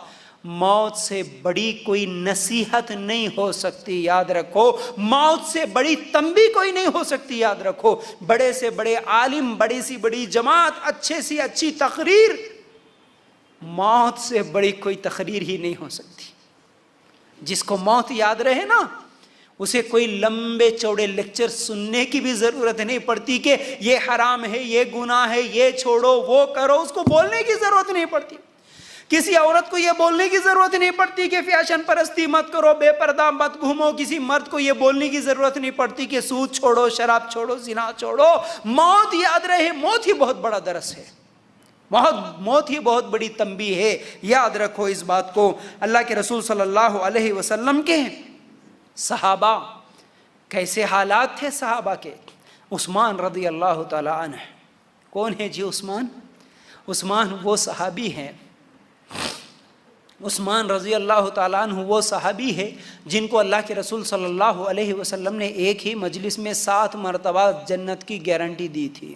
موت سے بڑی کوئی نصیحت نہیں ہو سکتی۔ یاد رکھو، موت سے بڑی تنبیہ کوئی نہیں ہو سکتی۔ یاد رکھو، بڑے سے بڑے عالم، بڑی سی بڑی جماعت، اچھے سی اچھی تقریر، موت سے بڑی کوئی تقریر ہی نہیں ہو سکتی۔ جس کو موت یاد رہے نا، اسے کوئی لمبے چوڑے لیکچر سننے کی بھی ضرورت نہیں پڑتی کہ یہ حرام ہے، یہ گناہ ہے، یہ چھوڑو، وہ کرو، اس کو بولنے کی ضرورت نہیں پڑتی۔ کسی عورت کو یہ بولنے کی ضرورت نہیں پڑتی کہ فیشن پرستی مت کرو، بے پردہ مت گھومو۔ کسی مرد کو یہ بولنے کی ضرورت نہیں پڑتی کہ سود چھوڑو، شراب چھوڑو، زنا چھوڑو۔ موت یاد رہے، موت ہی بہت بڑا درس ہے، موت ہی بہت بڑی تنبیہ ہے۔ یاد رکھو اس بات کو۔ اللہ کے رسول صلی اللہ علیہ وسلم کے صحابہ، کیسے حالات تھے صحابہ کے؟ عثمان رضی اللہ تعالی عنہ، کون ہے جی عثمان؟ عثمان وہ صحابی ہیں، عثمان رضی اللہ تعالیٰ عنہ وہ صحابی ہے جن کو اللہ کے رسول صلی اللہ علیہ وسلم نے ایک ہی مجلس میں 7 مرتبہ جنت کی گارنٹی دی تھی۔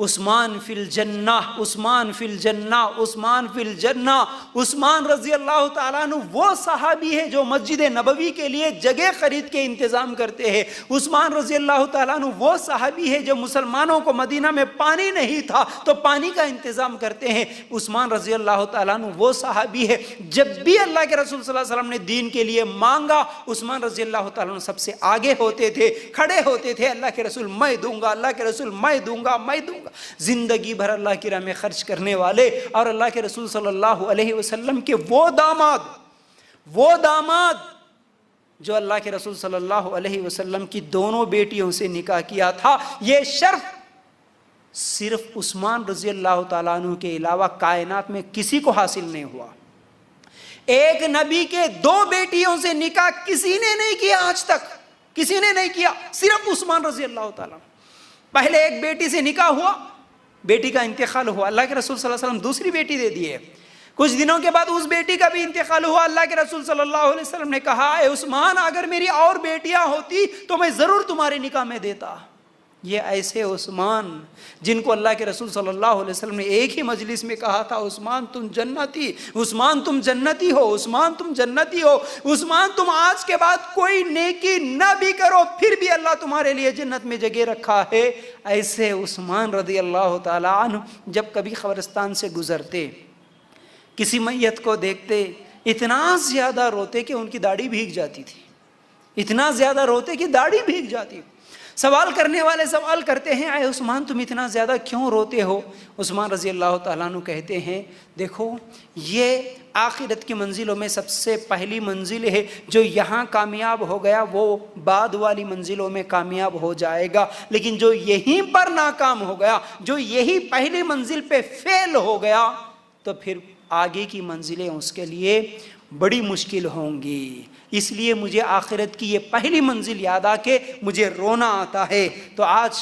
عثمان فی الجنہ، عثمان فی الجنہ، عثمان فی الجنہ۔ عثمان رضی اللہ تعالیٰ عنہ وہ صحابی ہے جو مسجد نبوی کے لیے جگہ خرید کے انتظام کرتے ہیں۔ عثمان رضی اللہ تعالیٰ عنہ وہ صحابی ہے جو مسلمانوں کو مدینہ میں پانی نہیں تھا تو پانی کا انتظام کرتے ہیں۔ عثمان رضی اللہ تعالیٰ عنہ وہ صحابی ہے جب بھی اللہ کے رسول صلی اللہ علیہ وسلم نے دین کے لیے مانگا، عثمان رضی اللہ تعالیٰ عنہ سب سے آگے ہوتے تھے، کھڑے ہوتے تھے، اللہ کے رسول میں دوں گا، اللہ کے رسول میں دوں گا، میں دوں گا۔ زندگی بھر اللہ کی راہ میں خرچ کرنے والے اور اللہ کے رسول صلی اللہ علیہ وسلم کے وہ داماد جو اللہ کے رسول صلی اللہ علیہ وسلم کی دونوں بیٹیوں سے نکاح کیا تھا، یہ شرف صرف عثمان رضی اللہ تعالیٰ عنہ کے علاوہ کائنات میں کسی کو حاصل نہیں ہوا۔ ایک نبی کے 2 بیٹیوں سے نکاح کسی نے نہیں کیا، آج تک کسی نے نہیں کیا، صرف عثمان رضی اللہ تعالیٰ عنہ۔ پہلے ایک بیٹی سے نکاح ہوا، بیٹی کا انتقال ہوا، اللہ کے رسول صلی اللہ علیہ وسلم دوسری بیٹی دے دیے۔ کچھ دنوں کے بعد اس بیٹی کا بھی انتقال ہوا، اللہ کے رسول صلی اللہ علیہ وسلم نے کہا اے عثمان، اگر میری اور بیٹیاں ہوتی تو میں ضرور تمہارے نکاح میں دیتا، یہ ایسے عثمان جن کو اللہ کے رسول صلی اللہ علیہ وسلم نے ایک ہی مجلس میں کہا تھا عثمان تم جنتی، عثمان تم جنتی ہو، عثمان تم جنتی ہو، عثمان تم آج کے بعد کوئی نیکی نہ بھی کرو پھر بھی اللہ تمہارے لیے جنت میں جگہ رکھا ہے. ایسے عثمان رضی اللہ تعالیٰ عنہ جب کبھی قبرستان سے گزرتے، کسی میت کو دیکھتے، اتنا زیادہ روتے کہ ان کی داڑھی بھیگ جاتی تھی، اتنا زیادہ روتے کہ داڑھی بھیگ جاتی. سوال کرنے والے سوال کرتے ہیں اے عثمان تم اتنا زیادہ کیوں روتے ہو؟ عثمان رضی اللہ تعالیٰ عنہ کہتے ہیں دیکھو یہ آخرت کی منزلوں میں سب سے پہلی منزل ہے، جو یہاں کامیاب ہو گیا وہ بعد والی منزلوں میں کامیاب ہو جائے گا، لیکن جو یہیں پر ناکام ہو گیا، جو یہی پہلی منزل پہ فیل ہو گیا تو پھر آگے کی منزلیں اس کے لیے بڑی مشکل ہوں گی. اس لیے مجھے آخرت کی یہ پہلی منزل یاد آ کے مجھے رونا آتا ہے. تو آج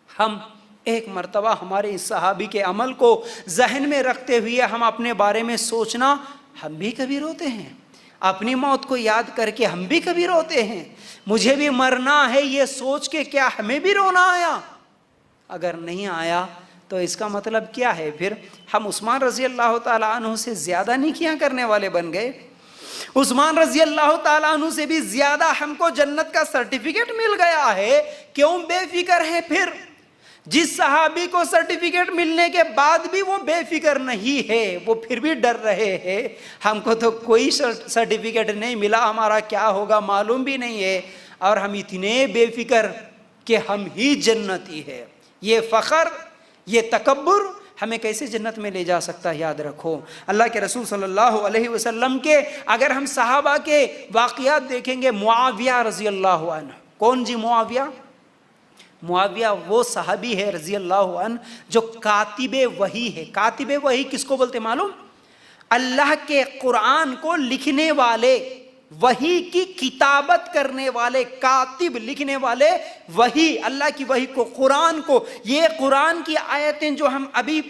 ہم ایک مرتبہ ہمارے اس صحابی کے عمل کو ذہن میں رکھتے ہوئے ہم اپنے بارے میں سوچنا، ہم بھی کبھی روتے ہیں، اپنی موت کو یاد کر کے ہم بھی کبھی روتے ہیں، مجھے بھی مرنا ہے یہ سوچ کے کیا ہمیں بھی رونا آیا؟ اگر نہیں آیا تو اس کا مطلب کیا ہے؟ پھر ہم عثمان رضی اللہ تعالیٰ عنہ سے زیادہ نیکیاں کرنے والے بن گئے، عثمان رضی اللہ تعالیٰ عنہ سے بھی زیادہ ہم کو جنت کا سرٹیفکیٹ مل گیا ہے. کیوں بے فکر ہے پھر؟ جس صحابی کو سرٹیفکیٹ ملنے کے بعد بھی وہ بے فکر نہیں ہے، وہ پھر بھی ڈر رہے ہیں. ہم کو تو کوئی سرٹیفکیٹ نہیں ملا، ہمارا کیا ہوگا معلوم بھی نہیں ہے، اور ہم اتنے بے فکر کہ ہم ہی جنتی ہے. یہ فخر، یہ تکبر ہمیں کیسے جنت میں لے جا سکتا ہے؟ یاد رکھو اللہ کے رسول صلی اللہ علیہ وسلم کے اگر ہم صحابہ کے واقعات دیکھیں گے، معاویہ رضی اللہ عنہ، کون جی معاویہ؟ معاویہ وہ صحابی ہے رضی اللہ عنہ جو کاتب وحی ہے. کاتب وحی کس کو بولتے معلوم؟ اللہ کے قرآن کو لکھنے والے، وحی کی کتابت کرنے والے، کاتب لکھنے والے، وحی اللہ کی وحی کو، قرآن کو. یہ قرآن کی آیتیں جو ہم ابھی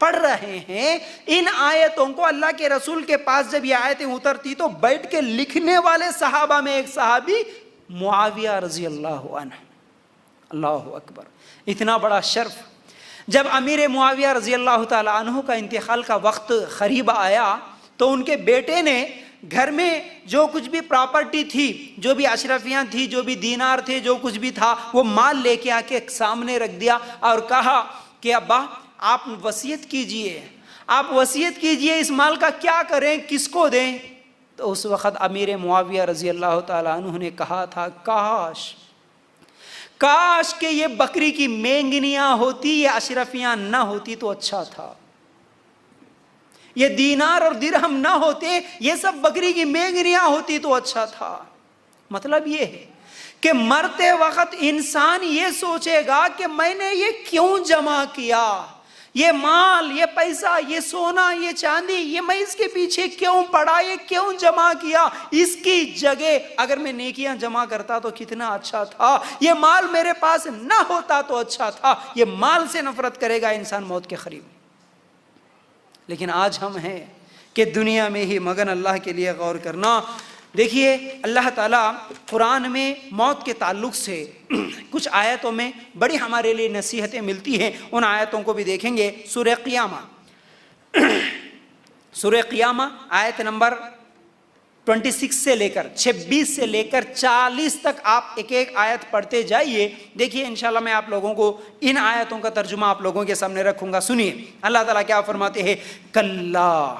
پڑھ رہے ہیں، ان آیتوں کو اللہ کے رسول کے پاس جب یہ آیتیں اترتی تو بیٹھ کے لکھنے والے صحابہ میں ایک صحابی معاویہ رضی اللہ عنہ. اللہ اکبر، اتنا بڑا شرف. جب امیر معاویہ رضی اللہ تعالی عنہ کا انتقال کا وقت قریب آیا تو ان کے بیٹے نے گھر میں جو کچھ بھی پراپرٹی تھی، جو بھی اشرفیاں تھی، جو بھی دینار تھے، جو کچھ بھی تھا، وہ مال لے کے آ کے سامنے رکھ دیا اور کہا کہ ابا آپ وصیت کیجئے، آپ وصیت کیجئے، اس مال کا کیا کریں، کس کو دیں؟ تو اس وقت امیر معاویہ رضی اللہ تعالیٰ عنہ نے کہا تھا کاش کہ یہ بکری کی مینگنیاں ہوتی، یہ اشرفیاں نہ ہوتی تو اچھا تھا، یہ دینار اور درہم نہ ہوتے، یہ سب بکری کی مینگنیاں ہوتی تو اچھا تھا. مطلب یہ ہے کہ مرتے وقت انسان یہ سوچے گا کہ میں نے یہ کیوں جمع کیا، یہ مال، یہ پیسہ، یہ سونا، یہ چاندی، یہ میں اس کے پیچھے کیوں پڑا، یہ کیوں جمع کیا؟ اس کی جگہ اگر میں نیکیاں جمع کرتا تو کتنا اچھا تھا، یہ مال میرے پاس نہ ہوتا تو اچھا تھا. یہ مال سے نفرت کرے گا انسان موت کے قریب. لیکن آج ہم ہیں کہ دنیا میں ہی مگن اللہ کے لیے غور کرنا. دیکھیے اللہ تعالیٰ قرآن میں موت کے تعلق سے کچھ آیتوں میں بڑی ہمارے لیے نصیحتیں ملتی ہیں، ان آیتوں کو بھی دیکھیں گے. سورہ قیامہ آیت نمبر 26 سے لے کر 26 سے لے کر 40 تک آپ ایک ایک آیت پڑھتے جائیے. دیکھیے انشاءاللہ میں آپ لوگوں کو ان آیتوں کا ترجمہ آپ لوگوں کے سامنے رکھوں گا. سنیے اللہ تعالیٰ کیا فرماتے ہیں. کلا،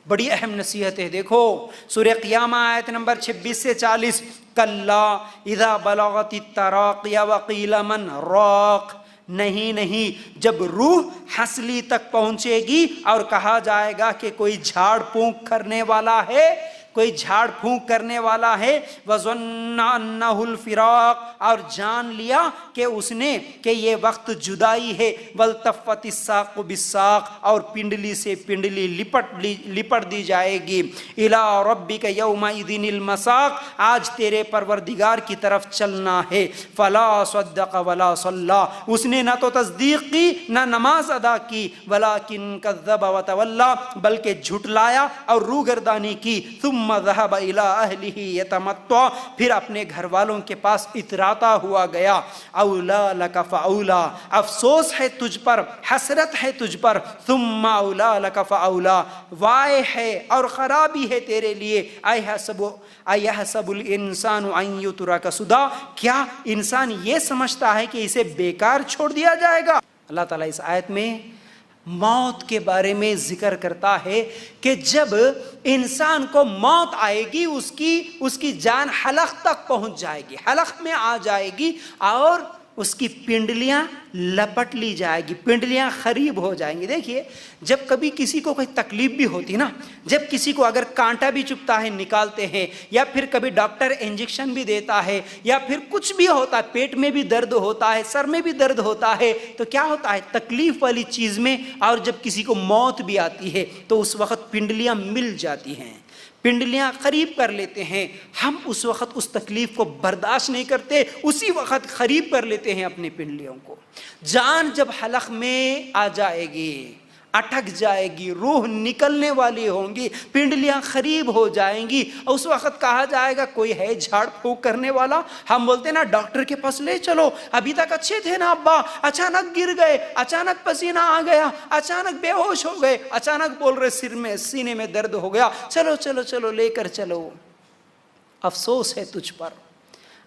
بڑی اہم نصیحت ہے. دیکھو سورہ قیامہ آیت نمبر 26 سے 40. کلا اذا بلغت التراقی وقیل من راق، نہیں، جب روح حنسلی تک پہنچے گی اور کہا جائے گا کہ کوئی جھاڑ پھونک کرنے والا ہے، کوئی جھاڑ پھونک کرنے والا ہے. وَظَنَّ أَنَّهُ الْفِرَاقُ، اور جان لیا کہ اس نے کہ یہ وقت جدائی ہے. وَالْتَفَّتِ السَّاقُ بِالسَّاقِ، اور پنڈلی سے پنڈلی لپٹ دی جائے گی. إِلَىٰ رَبِّكَ يَوْمَئِذٍ الْمَسَاقُ، آج تیرے پروردگار کی طرف چلنا ہے. فَلَا صَدَّقَ وَلَا صَلَّىٰ، اس نے نہ تو تصدیق کی نہ نماز ادا کی. وَلَٰكِن كَذَّبَ وَتَوَلَّىٰ، بلکہ جھٹلایا اور روگردانی کی. ثُمَّ ذهب الى اهله يتمتع، پھر اپنے گھر والوں کے پاس اتراتا ہوا گیا. اولا لک فاولا، افسوس ہے تجھ پر، حسرت ہے تجھ پر، ثم اولا لک فاولا، وائے ہے اور خرابی ہے تیرے لیے، ایحسب الانسان ان یترک سدی، کیا انسان یہ سمجھتا ہے کہ اسے بیکار چھوڑ دیا جائے گا؟ اللہ تعالیٰ اس آیت میں موت کے بارے میں ذکر کرتا ہے کہ جب انسان کو موت آئے گی، اس کی جان حلق تک پہنچ جائے گی، حلق میں آ جائے گی اور اس کی پنڈلیاں لپٹ لی جائے گی، پنڈلیاں خریب ہو جائیں گی۔ دیکھیے جب کبھی کسی کو کوئی تکلیف بھی ہوتی نا، جب کسی کو اگر کانٹا بھی چبھتا ہے نکالتے ہیں، یا پھر کبھی ڈاکٹر انجیکشن بھی دیتا ہے، یا پھر کچھ بھی ہوتا ہے، پیٹ میں بھی درد ہوتا ہے، سر میں بھی درد ہوتا ہے، تو کیا ہوتا ہے تکلیف والی چیز میں، اور جب کسی کو موت بھی آتی ہے تو اس وقت پنڈلیاں مل جاتی ہیں، پنڈلیاں قریب کر لیتے ہیں، ہم اس وقت اس تکلیف کو برداشت نہیں کرتے، اسی وقت قریب کر لیتے ہیں اپنی پنڈلیوں کو۔ جان جب حلق میں آ جائے گی، اٹک جائے گی، روح نکلنے والی ہوں گی، پنڈلیاں قریب ہو جائیں گی، اور اس وقت کہا جائے گا کوئی ہے جھاڑ پھونک کرنے والا؟ ہم بولتے ہیں نا ڈاکٹر کے پاس لے چلو، ابھی تک اچھے تھے نا ابا، اچانک گر گئے، اچانک پسینہ آ گیا، اچانک بے ہوش ہو گئے، اچانک بول رہے سینے میں درد ہو گیا، چلو چلو چلو لے کر چلو۔ افسوس ہے تجھ پر،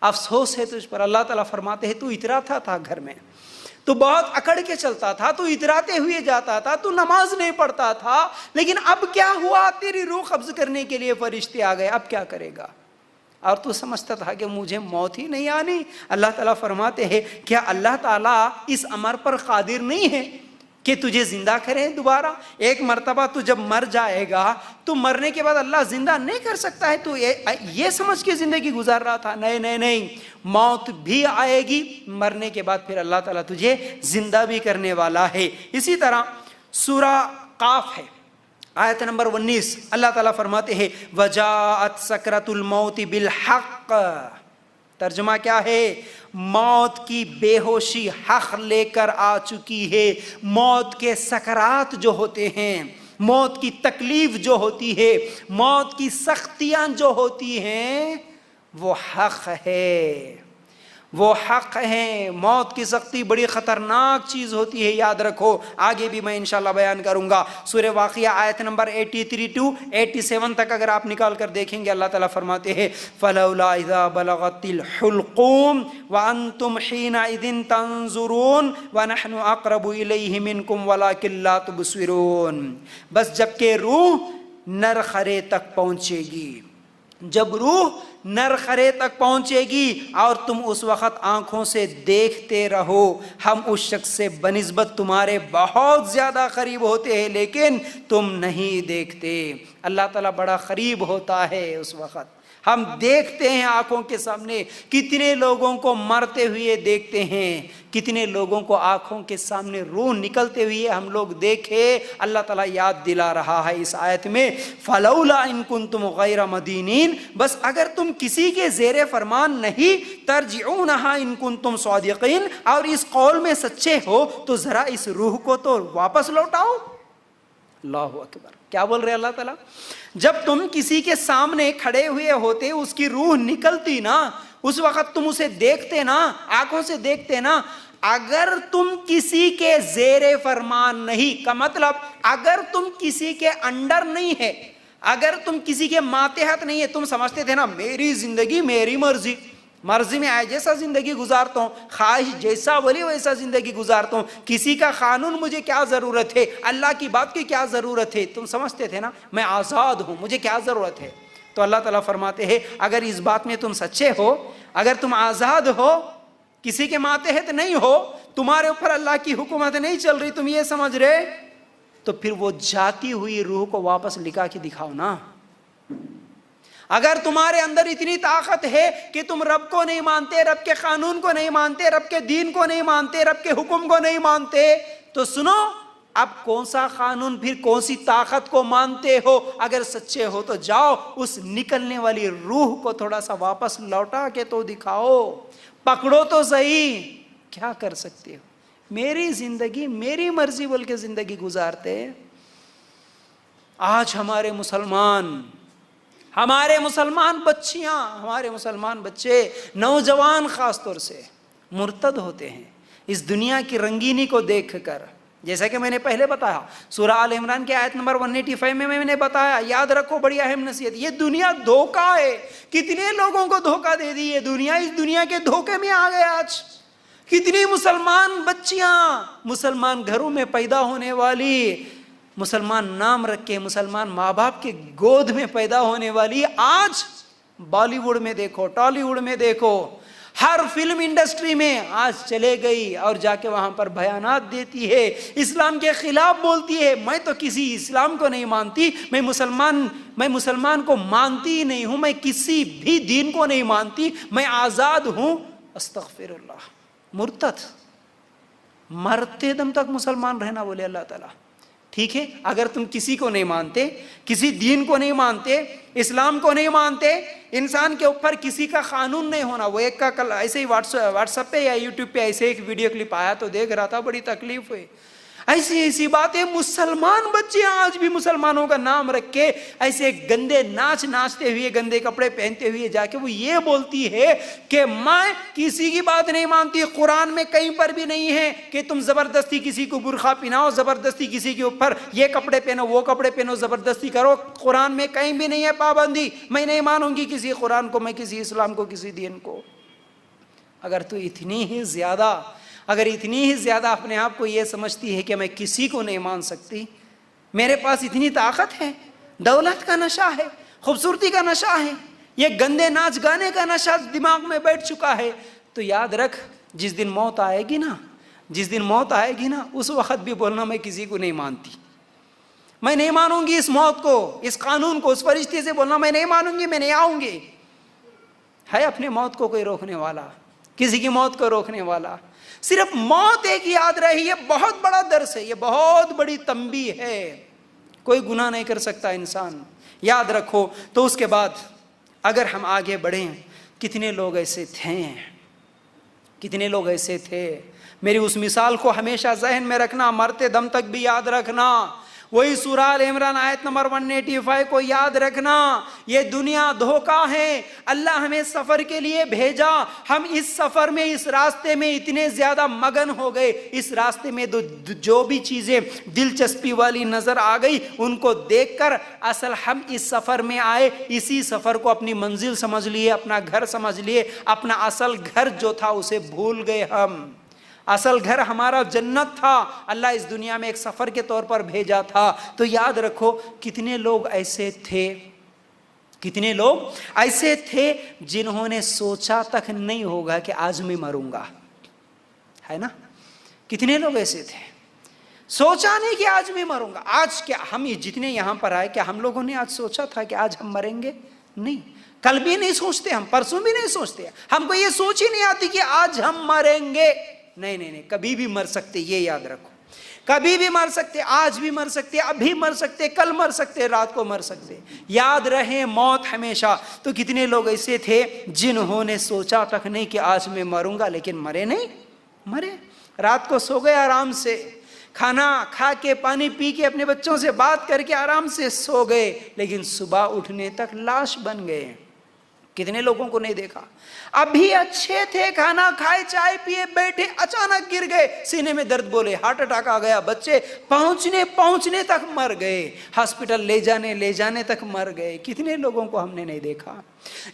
افسوس ہے تجھ پر۔ اللہ تعالیٰ فرماتے ہیں تو اتراتا تھا گھر میں، تو بہت اکڑ کے چلتا تھا، تو اتراتے ہوئے جاتا تھا، تو نماز نہیں پڑھتا تھا، لیکن اب کیا ہوا؟ تیری روح قبض کرنے کے لیے فرشتے آ گئے، اب کیا کرے گا؟ اور تو سمجھتا تھا کہ مجھے موت ہی نہیں آنی۔ اللہ تعالیٰ فرماتے ہیں کیا اللہ تعالیٰ اس امر پر قادر نہیں ہے کہ تجھے زندہ کرے دوبارہ؟ ایک مرتبہ تو جب مر جائے گا تو مرنے کے بعد اللہ زندہ نہیں کر سکتا ہے، تو یہ سمجھ کے زندگی گزار رہا تھا؟ نہیں نہیں نہیں، موت بھی آئے گی، مرنے کے بعد پھر اللہ تعالیٰ تجھے زندہ بھی کرنے والا ہے۔ اسی طرح سورہ قاف ہے، آیت نمبر 19، اللہ تعالیٰ فرماتے ہیں وجاءت سکرۃ الموت بالحق، ترجمہ کیا ہے؟ موت کی بے ہوشی حق لے کر آ چکی ہے۔ موت کے سکرات جو ہوتے ہیں، موت کی تکلیف جو ہوتی ہے، موت کی سختیاں جو ہوتی ہیں، وہ حق ہے، وہ حق ہیں۔ موت کی سختی بڑی خطرناک چیز ہوتی ہے، یاد رکھو، آگے بھی میں انشاءاللہ بیان کروں گا۔ سورہ واقعہ آیت نمبر 83 to 87 تک اگر آپ نکال کر دیکھیں گے، اللہ تعالیٰ فرماتے ہیں فَلَوْلَا إِذَا بَلَغَتِ الْحُلْقُومَ وَأَنْتُمْ حِينَئِذٍ تَنْظُرُونَ وَنَحْنُ أَقْرَبُ إِلَيْهِ مِنْكُمْ وَلَكِنْ لَا تُبْصِرُونَ۔ بس جب کہ روح نرخرے تک پہنچے گی، جب روح نرخرے تک پہنچے گی اور تم اس وقت آنکھوں سے دیکھتے رہو، ہم اس شخص سے بنسبت تمہارے بہت زیادہ قریب ہوتے ہیں لیکن تم نہیں دیکھتے۔ اللہ تعالیٰ بڑا قریب ہوتا ہے اس وقت، ہم دیکھتے ہیں آنکھوں کے سامنے، کتنے لوگوں کو مرتے ہوئے دیکھتے ہیں، کتنے لوگوں کو آنکھوں کے سامنے روح نکلتے ہوئے ہم لوگ دیکھے۔ اللہ تعالیٰ یاد دلا رہا ہے اس آیت میں فَلَوْلَا إِن كُنْتُمْ غَيْرَ مَدِينِينَ، بس اگر تم کسی کے زیر فرمان نہیں، تَرْجِعُونَهَا إِن كُنْتُمْ صَادِقِينَ، اور اس قول میں سچے ہو تو ذرا اس روح کو تو واپس لوٹاؤ۔ اللہ اکبر، کیا بول رہے اللہ تعالیٰ؟ جب تم کسی کے سامنے کھڑے ہوئے ہوتے، اس کی روح نکلتی نا، اس وقت تم اسے دیکھتے نا، آنکھوں سے دیکھتے نا۔ اگر تم کسی کے زیر فرمان نہیں کا مطلب اگر تم کسی کے انڈر نہیں ہے، اگر تم کسی کے ماتحت نہیں ہے، تم سمجھتے تھے نا میری زندگی میری مرضی، مرضی میں آئے جیسا زندگی گزارتا ہوں، خواہش جیسا بولی ویسا زندگی گزارتا ہوں، کسی کا قانون مجھے کیا ضرورت ہے، اللہ کی بات کی کیا ضرورت ہے، تم سمجھتے تھے نا میں آزاد ہوں، مجھے کیا ضرورت ہے۔ تو اللہ تعالیٰ فرماتے ہیں اگر اس بات میں تم سچے ہو، اگر تم آزاد ہو، کسی کے ماتحت نہیں ہو، تمہارے اوپر اللہ کی حکومت نہیں چل رہی، تم یہ سمجھ رہے، تو پھر وہ جاتی ہوئی روح کو واپس لکھا کے دکھاؤ نا۔ اگر تمہارے اندر اتنی طاقت ہے کہ تم رب کو نہیں مانتے، رب کے قانون کو نہیں مانتے، رب کے دین کو نہیں مانتے، رب کے حکم کو نہیں مانتے، تو سنو اب کون سا قانون، پھر کون سی طاقت کو مانتے ہو؟ اگر سچے ہو تو جاؤ اس نکلنے والی روح کو تھوڑا سا واپس لوٹا کے تو دکھاؤ، پکڑو تو صحیح۔ کیا کر سکتے ہو؟ میری زندگی میری مرضی بول کے زندگی گزارتے۔ آج ہمارے مسلمان بچیاں، ہمارے مسلمان بچے، نوجوان خاص طور سے مرتد ہوتے ہیں اس دنیا کی رنگینی کو دیکھ کر. جیسا کہ میں نے پہلے بتایا سورہ آل عمران کی آیت نمبر 185 میں نے بتایا, یاد رکھو بڑی اہم نصیحت, یہ دنیا دھوکہ ہے. کتنے لوگوں کو دھوکہ دے دی یہ دنیا, اس دنیا کے دھوکے میں آ گئے. آج کتنی مسلمان بچیاں, مسلمان گھروں میں پیدا ہونے والی, مسلمان نام رکھ کے مسلمان ماں باپ کے گود میں پیدا ہونے والی, آج بالی ووڈ میں دیکھو, ٹالی ووڈ میں دیکھو, ہر فلم انڈسٹری میں آج چلے گئی اور جا کے وہاں پر بیانات دیتی ہے, اسلام کے خلاف بولتی ہے. میں تو کسی اسلام کو نہیں مانتی, میں مسلمان کو مانتی ہی نہیں ہوں, میں کسی بھی دین کو نہیں مانتی, میں آزاد ہوں. استغفر اللہ. مرتد, مرتے دم تک مسلمان رہنا بولے اللہ تعالیٰ. ٹھیک ہے, اگر تم کسی کو نہیں مانتے, کسی دین کو نہیں مانتے, اسلام کو نہیں مانتے, انسان کے اوپر کسی کا قانون نہیں ہونا. وہ ایک کا کل ایسے ہی واٹس ایپ پہ یا یوٹیوب پہ ایسے ایک ویڈیو کلپ آیا تو دیکھ رہا تھا, بڑی تکلیف ہوئی. ایسی باتیں, مسلمان بچے آج بھی مسلمانوں کا نام رکھ کے ایسے گندے ناچتے ہوئے, گندے کپڑے پہنتے ہوئے جا کے وہ یہ بولتی ہے کہ میں کسی کی بات نہیں مانتی. قرآن میں کہیں پر بھی نہیں ہے کہ تم زبردستی کسی کو برقع پہناؤ, زبردستی کسی کے اوپر یہ کپڑے پہنو, وہ کپڑے پہنو, زبردستی کرو. قرآن میں کہیں بھی نہیں ہے پابندی. میں نہیں مانوں گی کسی قرآن کو, میں کسی اسلام کو, کسی دین کو. اگر تو اتنی ہی زیادہ اپنے آپ کو یہ سمجھتی ہے کہ میں کسی کو نہیں مان سکتی, میرے پاس اتنی طاقت ہے, دولت کا نشہ ہے, خوبصورتی کا نشہ ہے, یہ گندے ناچ گانے کا نشہ دماغ میں بیٹھ چکا ہے, تو یاد رکھ جس دن موت آئے گی نا, اس وقت بھی بولنا میں کسی کو نہیں مانتی, میں نہیں مانوں گی اس موت کو, اس قانون کو. اس فرشتے سے بولنا میں نہیں مانوں گی, میں نہیں آؤں گی. ہے اپنے موت کو کوئی روکنے والا, کسی کی موت کو روکنے والا؟ صرف موت ایک یاد رہے, یہ بہت بڑا درس ہے, یہ بہت بڑی تنبیہ ہے. کوئی گناہ نہیں کر سکتا انسان, یاد رکھو. تو اس کے بعد اگر ہم آگے بڑھیں, کتنے لوگ ایسے تھے, میری اس مثال کو ہمیشہ ذہن میں رکھنا, مرتے دم تک بھی یاد رکھنا. وہی سورہ آل عمران آیت نمبر 185 کو یاد رکھنا. یہ دنیا دھوکہ ہے, اللہ ہمیں سفر کے لیے بھیجا, ہم اس سفر میں, اس راستے میں اتنے زیادہ مگن ہو گئے, اس راستے میں جو بھی چیزیں دلچسپی والی نظر آ گئی ان کو دیکھ کر اصل ہم اس سفر میں آئے, اسی سفر کو اپنی منزل سمجھ لیے, اپنا گھر سمجھ لیے, اپنا اصل گھر جو تھا اسے بھول گئے. ہم اصل گھر ہمارا جنت تھا, اللہ اس دنیا میں ایک سفر کے طور پر بھیجا تھا. تو یاد رکھو کتنے لوگ ایسے تھے جنہوں نے سوچا تک نہیں ہوگا کہ آج میں مروں گا, ہے نا. کتنے لوگ ایسے تھے, سوچا نہیں کہ آج میں مروں گا. آج کیا ہم جتنے یہاں پر آئے, کیا ہم لوگوں نے آج سوچا تھا کہ آج ہم مریں گے؟ نہیں. کل بھی نہیں سوچتے, ہم پرسوں بھی نہیں سوچتے, ہم کو یہ سوچ ہی نہیں آتی کہ آج ہم مریں گے. نہیں, کبھی بھی مر سکتے, یہ یاد رکھو. کبھی بھی مر سکتے, آج بھی مر سکتے, ابھی مر سکتے, کل مر سکتے, رات کو مر سکتے. یاد رہے موت ہمیشہ. تو کتنے لوگ ایسے تھے جنہوں نے سوچا تک نہیں کہ آج میں مروں گا, لیکن مرے نہیں. رات کو سو گئے آرام سے, کھانا کھا کے, پانی پی کے, اپنے بچوں سے بات کر کے آرام سے سو گئے, لیکن صبح اٹھنے تک لاش بن گئے. کتنے لوگوں کو نہیں دیکھا, ابھی اچھے تھے, کھانا کھائے, چائے پیے, بیٹھے, اچانک گر گئے, سینے میں درد بولے, ہارٹ اٹیک آ گیا, بچے پہنچنے تک مر گئے, ہاسپٹل لے جانے تک مر گئے. کتنے لوگوں کو ہم نے نہیں دیکھا.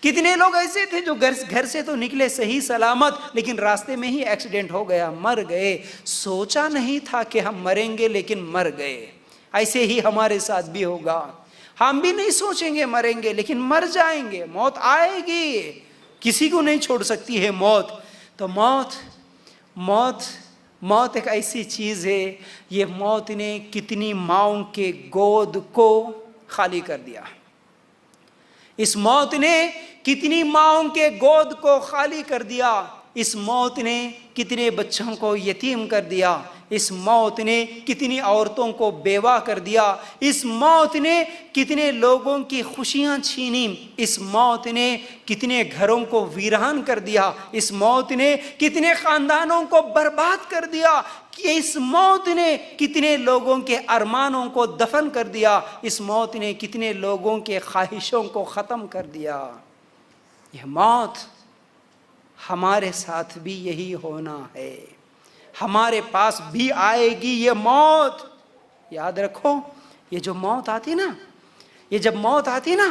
کتنے لوگ ایسے تھے جو گھر سے تو نکلے صحیح سلامت, لیکن راستے میں ہی ایکسیڈنٹ ہو گیا, مر گئے. سوچا نہیں تھا کہ ہم مریں گے, لیکن مر گئے. ایسے ہی ہمارے ساتھ بھی ہوگا. ہم بھی نہیں سوچیں گے مریں گے, لیکن مر جائیں گے. موت آئے گی, کسی کو نہیں چھوڑ سکتی ہے موت. تو موت ایک ایسی چیز ہے, یہ موت نے کتنی ماؤں کے گود کو خالی کر دیا. اس موت نے کتنی ماؤں کے گود کو خالی کر دیا. اس موت نے کتنے بچوں کو یتیم کر دیا. اس موت نے کتنی عورتوں کو بیوہ کر دیا. اس موت نے کتنے لوگوں کی خوشیاں چھینی. اس موت نے کتنے گھروں کو ویران کر دیا. اس موت نے کتنے خاندانوں کو برباد کر دیا. اس موت نے کتنے لوگوں کے ارمانوں کو دفن کر دیا. اس موت نے کتنے لوگوں کے خواہشوں کو ختم کر دیا. یہ موت ہمارے ساتھ بھی یہی ہونا ہے، ہمارے پاس بھی آئے گی یہ موت۔ یاد رکھو، یہ جو موت آتی نا، یہ جب موت آتی نا،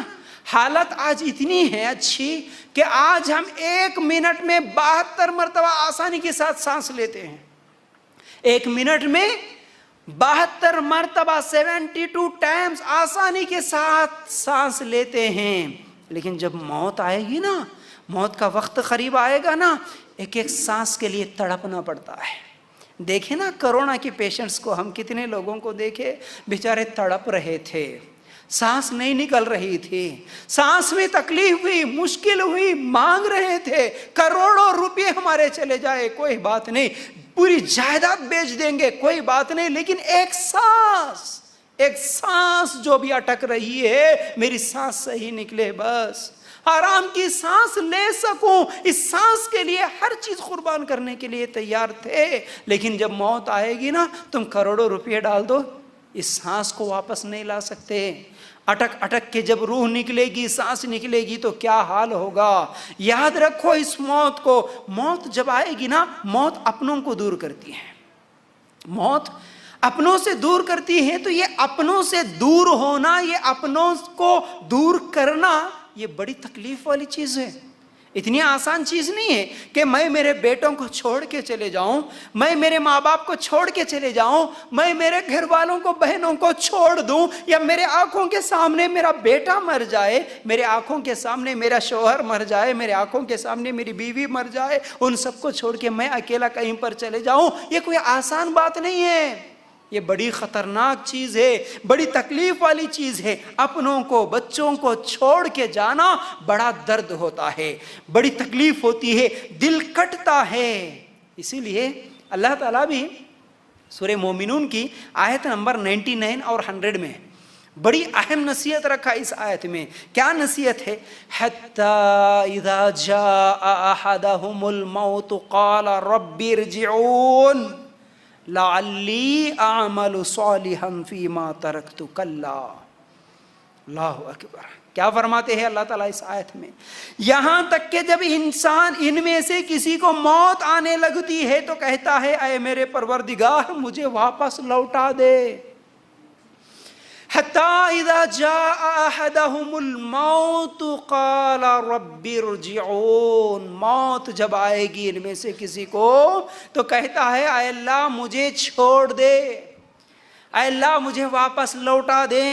حالت آج اتنی ہے اچھی کہ آج ہم 1 منٹ میں 72 مرتبہ آسانی کے ساتھ سانس لیتے ہیں۔ 1 منٹ میں 72 مرتبہ 72 ٹائمز آسانی کے ساتھ سانس لیتے ہیں۔ لیکن جب موت آئے گی نا، موت کا وقت قریب آئے گا نا، ایک ایک سانس کے لیے تڑپنا پڑتا ہے۔ دیکھیں نا کرونا کے پیشنٹس کو، ہم کتنے لوگوں کو دیکھے بیچارے تڑپ رہے تھے، سانس نہیں نکل رہی تھی، سانس میں تکلیف ہوئی، مشکل ہوئی، مانگ رہے تھے کروڑوں روپے ہمارے چلے جائے کوئی بات نہیں، پوری جائیداد بیچ دیں گے کوئی بات نہیں، لیکن ایک سانس جو بھی اٹک رہی ہے، میری سانس صحیح نکلے، بس آرام کی سانس لے سکوں، اس سانس کے لیے ہر چیز قربان کرنے کے لیے تیار تھے۔ لیکن جب موت آئے گی نا، تم کروڑوں روپے ڈال دو، اس سانس کو واپس نہیں لا سکتے۔ اٹک اٹک کے جب روح نکلے گی، سانس نکلے گی تو کیا حال ہوگا۔ یاد رکھو اس موت کو، موت جب آئے گی نا، موت اپنوں کو دور کرتی ہے، موت اپنوں سے دور کرتی ہے۔ تو یہ اپنوں سے دور ہونا، یہ اپنوں کو دور کرنا، یہ بڑی تکلیف والی چیز ہے، اتنی آسان چیز نہیں ہے کہ میں میرے بیٹوں کو چھوڑ کے چلے جاؤں، میں میرے ماں باپ کو چھوڑ کے چلے جاؤں، میں میرے گھر والوں کو، بہنوں کو چھوڑ دوں، یا میرے آنکھوں کے سامنے میرا بیٹا مر جائے، میرے آنکھوں کے سامنے میرا شوہر مر جائے، میرے آنکھوں کے سامنے میری بیوی مر جائے، ان سب کو چھوڑ کے میں اکیلا کہیں پر چلے جاؤں۔ یہ کوئی آسان بات نہیں ہے، یہ بڑی خطرناک چیز ہے، بڑی تکلیف والی چیز ہے۔ اپنوں کو، بچوں کو چھوڑ کے جانا بڑا درد ہوتا ہے، بڑی تکلیف ہوتی ہے، دل کٹتا ہے۔ اسی لیے اللہ تعالیٰ بھی سورہ مومنون کی آیت نمبر 99 اور 100 میں بڑی اہم نصیحت رکھا اس آیت میں۔ کیا نصیحت ہے؟ حَتَّى إِذَا جَاءَ أَحَدَهُمُ الْمَوْتُ قَالَ رَبِّ ارْجِعُونِ لعلی اعمل صالحا فیما ترکت کلا۔ اللہ اکبر، کیا فرماتے ہیں اللہ تعالیٰ اس آیت میں؟ یہاں تک کہ جب انسان ان میں سے کسی کو موت آنے لگتی ہے تو کہتا ہے اے میرے پروردگار مجھے واپس لوٹا دے۔ حتی اذا جاء احدهم الموت قال رب ارجعون، موت جب آئے گی ان میں سے کسی کو تو کہتا ہے اے اللہ مجھے چھوڑ دے، اے اللہ مجھے واپس لوٹا دے۔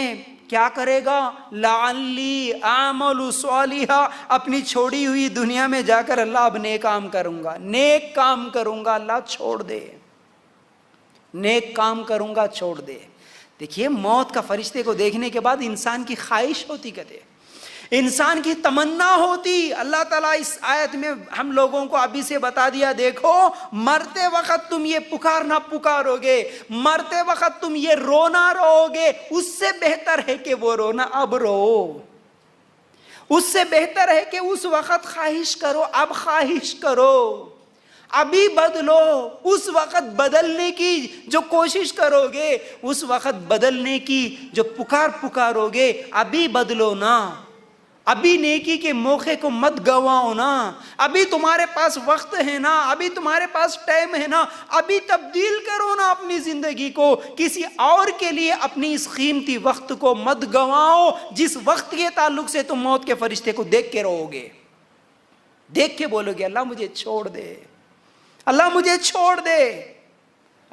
کیا کرے گا؟ لعلی اعمل صالحا، اپنی چھوڑی ہوئی دنیا میں جا کر اللہ اب نیک کام کروں گا، نیک کام کروں گا، اللہ چھوڑ دے، نیک کام کروں گا، چھوڑ دے۔ دیکھیے موت کا فرشتے کو دیکھنے کے بعد انسان کی خواہش ہوتی، کہتے انسان کی تمنا ہوتی۔ اللہ تعالیٰ اس آیت میں ہم لوگوں کو ابھی سے بتا دیا، دیکھو مرتے وقت تم یہ پکارنا پکارو گے، مرتے وقت تم یہ رونا رو گے، اس سے بہتر ہے کہ وہ رونا اب رو، اس سے بہتر ہے کہ اس وقت خواہش کرو، اب خواہش کرو، ابھی بدلو۔ اس وقت بدلنے کی جو کوشش کرو گے، اس وقت بدلنے کی جو پکارو گے، ابھی بدلو نا، ابھی نیکی کے موقع کو مت گواؤ نا، ابھی تمہارے پاس وقت ہے نا، ابھی تمہارے پاس ٹائم ہے نا، ابھی تبدیل کرو نا اپنی زندگی کو، کسی اور کے لیے اپنی اس قیمتی وقت کو مت گواؤ جس وقت کے تعلق سے تم موت کے فرشتے کو دیکھ کے رہو گے، دیکھ کے بولو گے اللہ مجھے چھوڑ دے، اللہ مجھے چھوڑ دے۔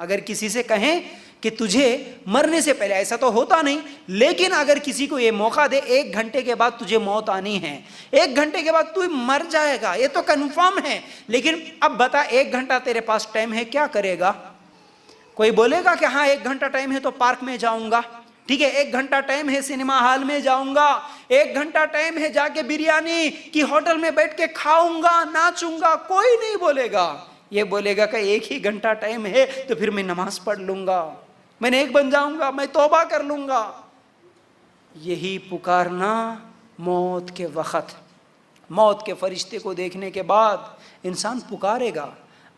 اگر کسی سے کہیں کہ تجھے مرنے سے پہلے، ایسا تو ہوتا نہیں، لیکن اگر کسی کو یہ موقع دے 1 گھنٹے کے بعد تجھے موت آنی ہے، 1 گھنٹے کے بعد تو مر جائے گا، یہ تو کنفرم ہے، لیکن اب بتا 1 گھنٹہ تیرے پاس ٹائم ہے، کیا کرے گا؟ کوئی بولے گا کہ ہاں 1 گھنٹہ ٹائم ہے تو پارک میں جاؤں گا، ٹھیک ہے 1 گھنٹہ ٹائم ہے سنیما ہال میں جاؤں گا، 1 گھنٹہ ٹائم ہے جا کے بریانی کی ہوٹل میں بیٹھ کے کھاؤں گا، ناچوں گا، کوئی نہیں بولے گا۔ یہ بولے گا کہ 1 ہی گھنٹہ ٹائم ہے تو پھر میں نماز پڑھ لوں گا، میں نیک بن جاؤں گا، میں توبہ کر لوں گا۔ یہی پکارنا موت کے وقت، موت کے فرشتے کو دیکھنے کے بعد انسان پکارے گا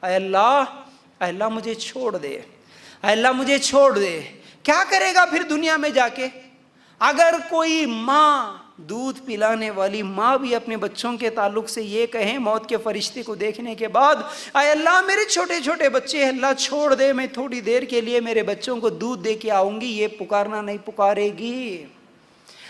اے اللہ مجھے چھوڑ دے، اے اللہ مجھے چھوڑ دے۔ کیا کرے گا پھر دنیا میں جا کے؟ اگر کوئی ماں دودھ پلانے والی ماں بھی اپنے بچوں کے تعلق سے یہ کہیں موت کے فرشتے کو دیکھنے کے بعد، اے اللہ میرے چھوٹے چھوٹے بچے ہیں، اللہ چھوڑ دے، میں تھوڑی دیر کے لیے میرے بچوں کو دودھ دے کے آؤں گی، یہ پکارنا نہیں پکارے گی۔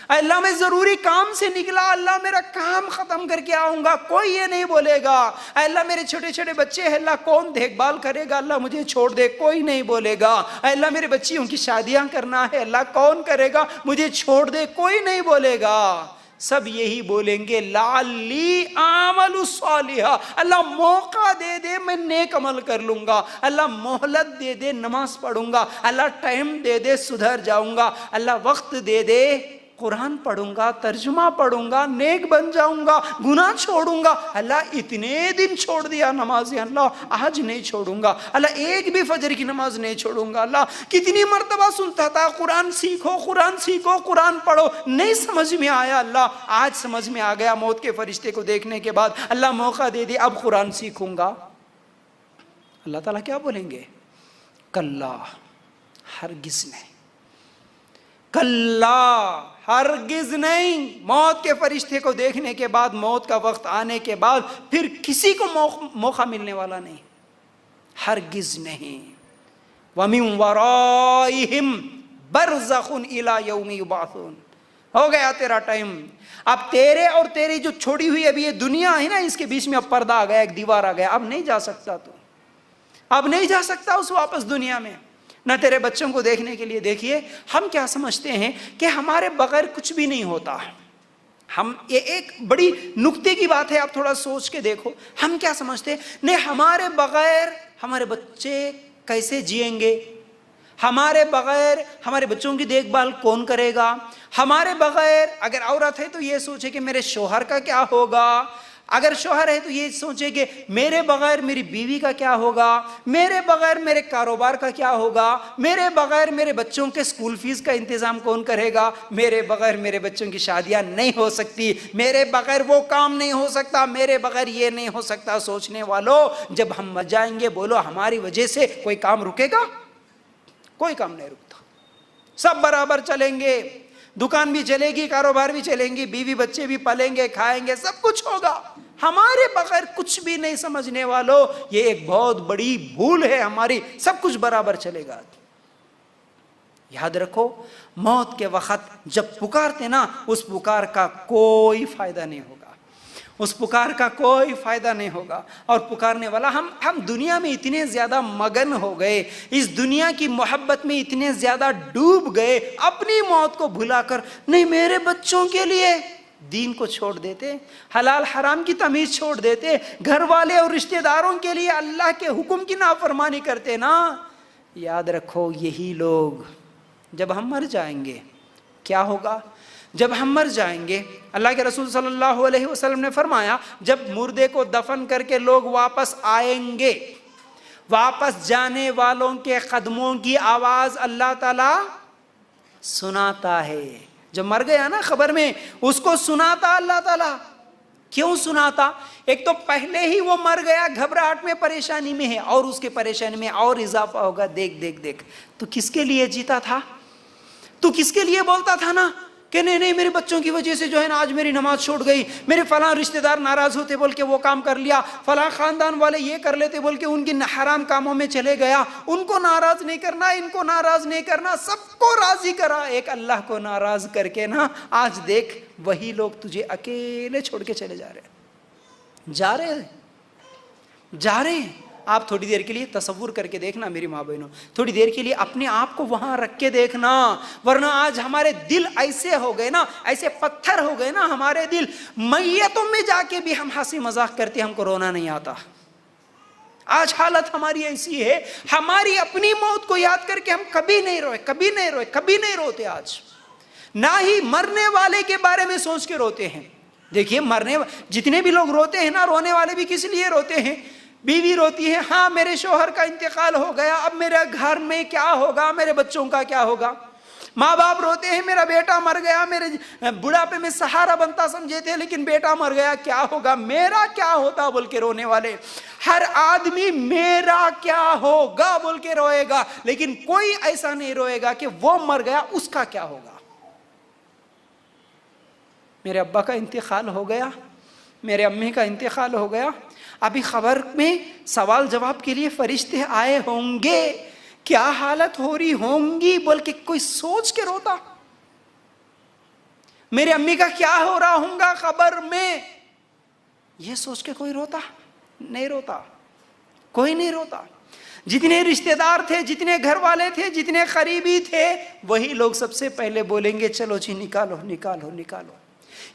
اے اللہ میں ضروری کام سے نکلا، اللہ میرا کام ختم کر کے آؤں گا، کوئی یہ نہیں بولے گا۔ اے اللہ میرے چھوٹے چھوٹے بچے ہیں، اللہ کون دیکھ بھال کرے گا، اللہ مجھے چھوڑ دے، کوئی نہیں بولے گا۔ اے اللہ میرے بچیوں کی شادیاں کرنا ہے، اللہ کون کرے گا، مجھے چھوڑ دے، کوئی نہیں بولے گا۔ سب یہی بولیں گے لعلی اعمل صالحا، اللہ موقع دے دے میں نیک عمل کر لوں گا، اللہ مہلت دے دے نماز پڑھوں گا، اللہ ٹائم دے دے سدھر جاؤں گا، اللہ وقت دے دے قرآن پڑھوں گا، ترجمہ پڑھوں گا، نیک بن جاؤں گا، گناہ چھوڑوں گا۔ اللہ اتنے دن چھوڑ دیا نمازیں، اللہ آج نہیں چھوڑوں گا، اللہ ایک بھی فجر کی نماز نہیں چھوڑوں گا۔ اللہ کتنی مرتبہ سنتا تھا قرآن سیکھو، قرآن سیکھو، قرآن پڑھو، نہیں سمجھ میں آیا، اللہ آج سمجھ میں آ گیا موت کے فرشتے کو دیکھنے کے بعد، اللہ موقع دے دے اب قرآن سیکھوں گا۔ اللہ تعالیٰ کیا بولیں گے؟ کلا، ہرگز نہیں، کلا ہرگز نہیں، موت کے فرشتے کو دیکھنے کے بعد، موت کا وقت آنے کے بعد پھر کسی کو موقع ملنے والا نہیں، ہرگز نہیں۔ وَمِن وَرَائِهِمْ بَرْزَخٌ إِلَى يَوْمِ يُبْعَثُونَ، ہو گیا تیرا ٹائم، اب تیرے اور تیری جو چھوڑی ہوئی ابھی یہ دنیا ہے نا، اس کے بیچ میں اب پردہ آ گیا، ایک دیوار آ گیا، اب نہیں جا سکتا تو، اب نہیں جا سکتا اس واپس دنیا میں، نہ تیرے بچوں کو دیکھنے کے لیے۔ دیکھیے ہم کیا سمجھتے ہیں کہ ہمارے بغیر کچھ بھی نہیں ہوتا، ہم یہ ایک بڑی نکتے کی بات ہے، آپ تھوڑا سوچ کے دیکھو، ہم کیا سمجھتے ہیں نہیں ہمارے بغیر ہمارے بچے کیسے جئیں گے، ہمارے بغیر ہمارے بچوں کی دیکھ بھال کون کرے گا، ہمارے بغیر اگر عورت ہے تو یہ سوچے کہ میرے شوہر کا کیا ہوگا، اگر شوہر ہے تو یہ سوچے کہ میرے بغیر میری بیوی کا کیا ہوگا، میرے بغیر میرے کاروبار کا کیا ہوگا، میرے بغیر میرے بچوں کے اسکول فیس کا انتظام کون کرے گا، میرے بغیر میرے بچوں کی شادیاں نہیں ہو سکتی، میرے بغیر وہ کام نہیں ہو سکتا، میرے بغیر یہ نہیں ہو سکتا۔ سوچنے والوں جب ہم مر جائیں گے بولو ہماری وجہ سے کوئی کام رکے گا؟ کوئی کام نہیں رکتا، سب برابر چلیں گے، دکان بھی چلے گی، کاروبار بھی چلیں گی، بیوی بچے بھی پلیں گے، کھائیں گے، سب کچھ ہوگا، ہمارے بغیر کچھ بھی نہیں۔ سمجھنے والوں یہ ایک بہت بڑی بھول ہے ہماری، سب کچھ برابر چلے گا۔ یاد رکھو موت کے وقت جب پکارتے نا، اس پکار کا کوئی فائدہ نہیں ہوگا، اس پکار کا کوئی فائدہ نہیں ہوگا۔ اور پکارنے والا ہم دنیا میں اتنے زیادہ مگن ہو گئے، اس دنیا کی محبت میں اتنے زیادہ ڈوب گئے، اپنی موت کو بھلا کر نہیں میرے بچوں کے لیے دین کو چھوڑ دیتے، حلال حرام کی تمیز چھوڑ دیتے، گھر والے اور رشتہ داروں کے لیے اللہ کے حکم کی نافرمانی کرتے نا۔ یاد رکھو یہی لوگ جب ہم مر جائیں گے کیا ہوگا؟ جب ہم مر جائیں گے اللہ کے رسول صلی اللہ علیہ وسلم نے فرمایا جب مردے کو دفن کر کے لوگ واپس آئیں گے، واپس جانے والوں کے قدموں کی آواز اللہ تعالی سناتا ہے۔ جب مر گیا نا خبر میں اس کو سناتا اللہ تعالی۔ کیوں سناتا؟ ایک تو پہلے ہی وہ مر گیا، گھبراہٹ میں، پریشانی میں ہے، اور اس کے پریشانی میں اور اضافہ ہوگا۔ دیکھ دیکھ دیکھ تو کس کے لیے جیتا تھا؟ تو کس کے لیے بولتا تھا نا کہ نہیں نہیں میرے بچوں کی وجہ سے جو ہے نا آج میری نماز چھوٹ گئی، میرے فلاں رشتہ دار ناراض ہوتے بول کے وہ کام کر لیا، فلاں خاندان والے یہ کر لیتے بول کے ان کی حرام کاموں میں چلے گیا، ان کو ناراض نہیں کرنا، ان کو ناراض نہیں کرنا، سب کو راضی کرا، ایک اللہ کو ناراض کر کے نا آج دیکھ وہی لوگ تجھے اکیلے چھوڑ کے چلے جا رہے ہیں۔ آپ تھوڑی دیر کے لیے تصور کر کے دیکھنا میری ماں بہنوں، تھوڑی دیر کے لیے اپنے آپ کو وہاں رکھ کے دیکھنا، ورنہ آج ہمارے دل ایسے ہو گئے نا، ایسے پتھر ہو گئے نا ہمارے دل، میتوں میں جا کے بھی ہم ہنسی مذاق کرتے، ہم کو رونا نہیں آتا۔ آج حالت ہماری ایسی ہے، ہماری اپنی موت کو یاد کر کے ہم کبھی نہیں روتے آج، نہ ہی مرنے والے کے بارے میں سوچ کے روتے ہیں۔ دیکھیے جتنے بھی لوگ روتے ہیں نا، رونے والے بھی کس لیے روتے ہیں؟ بیوی روتی ہے، ہاں میرے شوہر کا انتقال ہو گیا، اب میرے گھر میں کیا ہوگا، میرے بچوں کا کیا ہوگا۔ ماں باپ روتے ہیں، میرا بیٹا مر گیا، میرے بڑھاپے میں سہارا بنتا سمجھے تھے لیکن بیٹا مر گیا، کیا ہوگا، میرا کیا ہوتا بول کے رونے والے۔ ہر آدمی میرا کیا ہوگا بول کے روئے گا، لیکن کوئی ایسا نہیں روئے گا کہ وہ مر گیا اس کا کیا ہوگا۔ میرے ابا کا انتقال ہو گیا، میرے امی کا انتقال ہو گیا، ابھی خبر میں سوال جواب کے لیے فرشتے آئے ہوں گے، کیا حالت ہو رہی ہوں گی بول کے کوئی سوچ کے روتا؟ میرے امی کا کیا ہو رہا ہوں گا خبر میں، یہ سوچ کے کوئی روتا؟ نہیں روتا، کوئی نہیں روتا۔ جتنے رشتہ دار تھے، جتنے گھر والے تھے، جتنے قریبی تھے، وہی لوگ سب سے پہلے بولیں گے چلو جی نکالو نکالو نکالو۔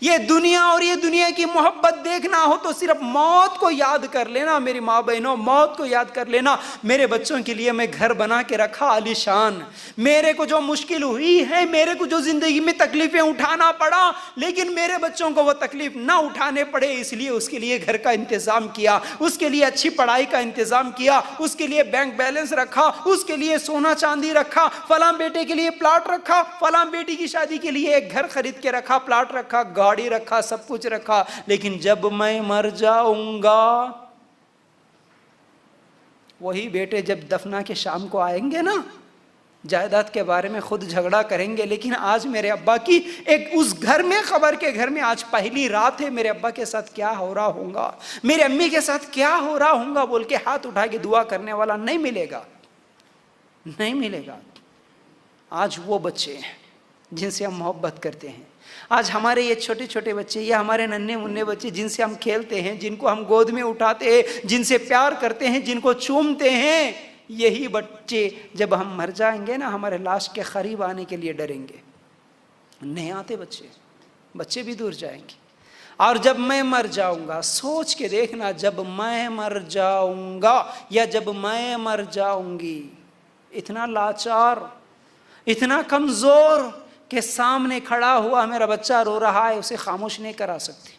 یہ دنیا اور یہ دنیا کی محبت دیکھنا ہو تو صرف موت کو یاد کر لینا میری ماں بہنوں، موت کو یاد کر لینا۔ میرے بچوں کے لیے میں گھر بنا کے رکھا عالی شان، میرے کو جو مشکل ہوئی ہے، میرے کو جو زندگی میں تکلیفیں اٹھانا پڑا، لیکن میرے بچوں کو وہ تکلیف نہ اٹھانے پڑے، اس لیے اس کے لیے گھر کا انتظام کیا، اس کے لیے اچھی پڑھائی کا انتظام کیا، اس کے لیے بینک بیلنس رکھا، اس کے لیے سونا چاندی رکھا، فلاں بیٹے کے لیے پلاٹ رکھا، فلاں بیٹی کی شادی کے لیے ایک گھر خرید کے رکھا، پلاٹ رکھا، گاڑی رکھا، سب کچھ رکھا۔ لیکن جب میں مر جاؤں گا، وہی بیٹے جب دفنا کے شام کو آئیں گے نا، جائیداد کے بارے میں خود جھگڑا کریں گے، لیکن آج میرے ابا کی ایک اس گھر میں، خبر کے گھر میں آج پہلی رات ہے، میرے ابا کے ساتھ کیا ہو رہا ہوں گا، میرے امی کے ساتھ کیا ہو رہا ہوں گا بول کے ہاتھ اٹھا کے دعا کرنے والا نہیں ملے گا، نہیں ملے گا۔ آج وہ بچے ہیں جن سے ہم محبت کرتے ہیں، آج ہمارے یہ چھوٹے چھوٹے بچے، یہ ہمارے ننھے منھے بچے جن سے ہم کھیلتے ہیں، جن کو ہم گود میں اٹھاتے ہیں، جن سے پیار کرتے ہیں، جن کو چومتے ہیں، یہی بچے جب ہم مر جائیں گے نا، ہمارے لاش کے قریب آنے کے لیے ڈریں گے، نہیں آتے بچے بھی دور جائیں گے۔ اور جب میں مر جاؤں گا، سوچ کے دیکھنا، جب میں مر جاؤں گا یا جب میں مر جاؤں گی، اتنا لاچار، اتنا کمزور کہ سامنے کھڑا ہوا میرا بچہ رو رہا ہے، اسے خاموش نہیں کرا سکتے،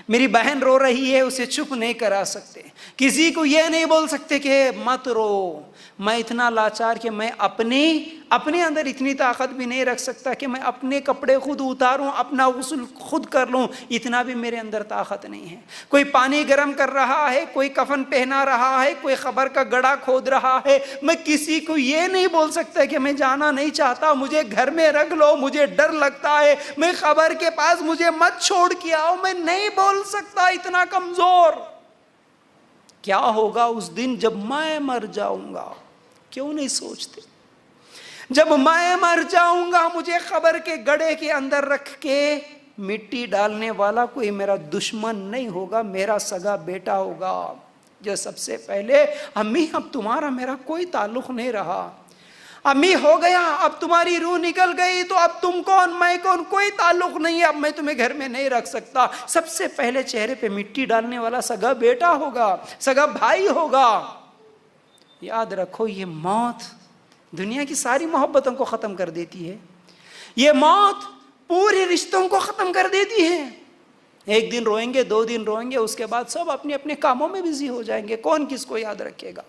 میری بہن رو رہی ہے، اسے چپ نہیں کرا سکتے، کسی کو یہ نہیں بول سکتے کہ مت رو۔ میں اتنا لاچار کہ میں اپنے اندر اتنی طاقت بھی نہیں رکھ سکتا کہ میں اپنے کپڑے خود اتاروں، اپنا غسل خود کر لوں، اتنا بھی میرے اندر طاقت نہیں ہے۔ کوئی پانی گرم کر رہا ہے، کوئی کفن پہنا رہا ہے، کوئی قبر کا گڑھا کھود رہا ہے، میں کسی کو یہ نہیں بول سکتا کہ میں جانا نہیں چاہتا، مجھے گھر میں رکھ لو، مجھے ڈر لگتا ہے، میں قبر کے پاس مجھے مت چھوڑ کے آؤ، میں نہیں بول سکتا، اتنا کمزور۔ کیا ہوگا اس دن جب میں مر جاؤں گا؟ کیوں نہیں سوچتے؟ جب میں مر جاؤں گا، مجھے قبر کے گڑھے کے اندر رکھ کے مٹی ڈالنے والا کوئی میرا دشمن نہیں ہوگا، میرا سگا بیٹا ہوگا جو سب سے پہلے، امی اب تمہارا میرا کوئی تعلق نہیں رہا، امی ہو گیا، اب تمہاری روح نکل گئی تو اب تم کون میں کون، کوئی تعلق نہیں ہے، اب میں تمہیں گھر میں نہیں رکھ سکتا۔ سب سے پہلے چہرے پہ مٹی ڈالنے والا سگا بیٹا ہوگا، سگا بھائی ہوگا۔ یاد رکھو، یہ موت دنیا کی ساری محبتوں کو ختم کر دیتی ہے، یہ موت پورے رشتوں کو ختم کر دیتی ہے۔ ایک دن روئیں گے، 2 دن روئیں گے، اس کے بعد سب اپنے اپنے کاموں میں بزی ہو جائیں گے، کون کس کو یاد رکھے گا؟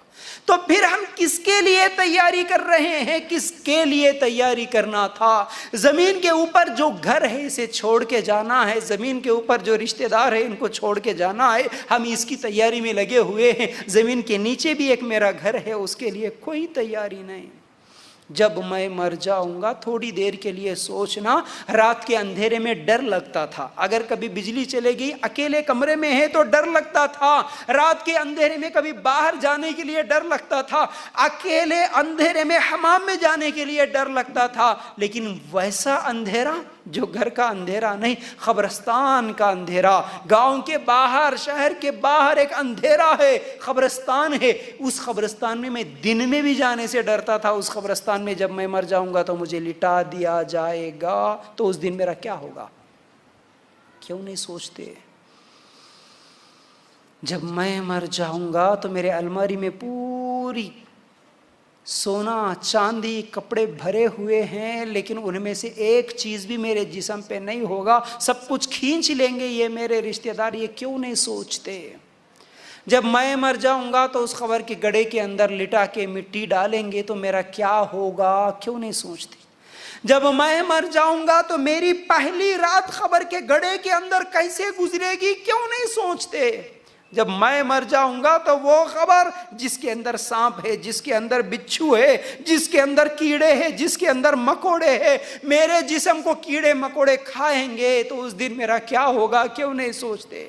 تو پھر ہم کس کے لیے تیاری کر رہے ہیں؟ کس کے لیے تیاری کرنا تھا؟ زمین کے اوپر جو گھر ہے اسے چھوڑ کے جانا ہے، زمین کے اوپر جو رشتہ دار ہے ان کو چھوڑ کے جانا ہے، ہم اس کی تیاری میں لگے ہوئے ہیں۔ زمین کے نیچے بھی ایک میرا گھر ہے، اس کے لیے کوئی تیاری نہیں۔ جب میں مر جاؤں گا، تھوڑی دیر کے لیے سوچنا، رات کے اندھیرے میں ڈر لگتا تھا، اگر کبھی بجلی چلے گئی، اکیلے کمرے میں ہے تو ڈر لگتا تھا، رات کے اندھیرے میں کبھی باہر جانے کے لیے ڈر لگتا تھا، اکیلے اندھیرے میں حمام میں جانے کے لیے ڈر لگتا تھا، لیکن ویسا اندھیرا جو گھر کا اندھیرا نہیں، قبرستان کا اندھیرا، گاؤں کے باہر، شہر کے باہر ایک اندھیرا ہے، قبرستان ہے، اس قبرستان میں دن میں بھی جانے سے ڈرتا تھا، اس قبرستان میں جب میں مر جاؤں گا تو مجھے لٹا دیا جائے گا، تو اس دن میرا کیا ہوگا؟ کیوں نہیں سوچتے؟ جب میں مر جاؤں گا تو میرے الماری میں پوری سونا چاندی کپڑے بھرے ہوئے ہیں، لیکن ان میں سے ایک چیز بھی میرے جسم پہ نہیں ہوگا، سب کچھ کھینچ لیں گے یہ میرے رشتہ دار۔ یہ کیوں نہیں سوچتے؟ جب میں مر جاؤں گا تو اس قبر کے گڑھے کے اندر لٹا کے مٹی ڈالیں گے تو میرا کیا ہوگا؟ کیوں نہیں سوچتے؟ جب میں مر جاؤں گا تو میری پہلی رات قبر کے گڑھے کے اندر کیسے گزرے گی؟ کیوں نہیں سوچتے؟ جب میں مر جاؤں گا تو وہ خبر جس کے اندر سانپ ہے، جس کے اندر بچھو ہے، جس کے اندر کیڑے ہیں، جس کے اندر مکوڑے ہیں، میرے جسم کو کیڑے مکوڑے کھائیں گے تو اس دن میرا کیا ہوگا، کیوں نہیں سوچتے؟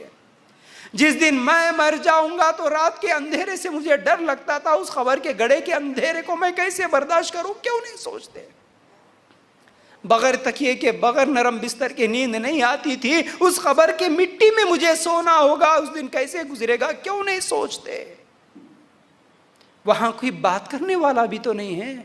جس دن میں مر جاؤں گا تو رات کے اندھیرے سے مجھے ڈر لگتا تھا، اس خبر کے گڑھے کے اندھیرے کو میں کیسے برداشت کروں، کیوں نہیں سوچتے؟ بغیر تکیے کے، بغیر نرم بستر کے نیند نہیں آتی تھی، اس خبر کے مٹی میں مجھے سونا ہوگا، اس دن کیسے گزرے گا، کیوں نہیں سوچتے؟ وہاں کوئی بات کرنے والا بھی تو نہیں ہے،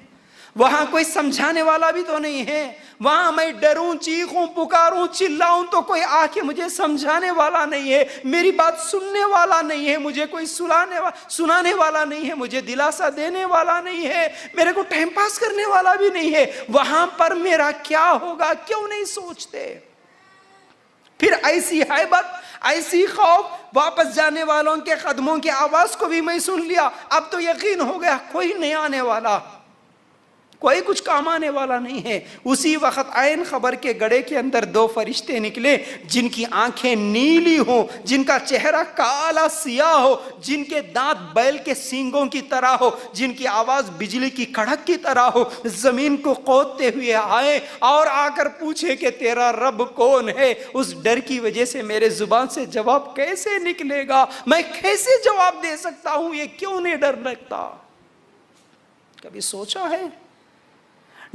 وہاں کوئی سمجھانے والا بھی تو نہیں ہے، وہاں میں ڈروں، چیخوں، پکاروں، چلاؤں تو کوئی آ کے مجھے سمجھانے والا نہیں ہے، میری بات سننے والا نہیں ہے، مجھے کوئی سنانے والا نہیں ہے، مجھے دلاسا دینے والا نہیں ہے، میرے کو ٹائم پاس کرنے والا بھی نہیں ہے، وہاں پر میرا کیا ہوگا، کیوں نہیں سوچتے؟ پھر ایسی ہیبت، ایسی خوف، واپس جانے والوں کے قدموں کی آواز کو بھی میں سن لیا، اب تو یقین ہو گیا کوئی نہیں آنے والا، کوئی کچھ کام آنے والا نہیں ہے۔ اسی وقت عین خبر کے گڑھے کے اندر دو فرشتے نکلے، جن کی آنکھیں نیلی ہوں، جن کا چہرہ کالا سیاہ ہو، جن کے دانت بیل کے سینگوں کی طرح ہو، جن کی آواز بجلی کی کڑک کی طرح ہو، زمین کو قوتتے ہوئے آئے اور آ کر پوچھے کہ تیرا رب کون ہے۔ اس ڈر کی وجہ سے میرے زبان سے جواب کیسے نکلے گا، میں کیسے جواب دے سکتا ہوں، یہ کیوں نہیں ڈر لگتا؟ کبھی سوچا ہے؟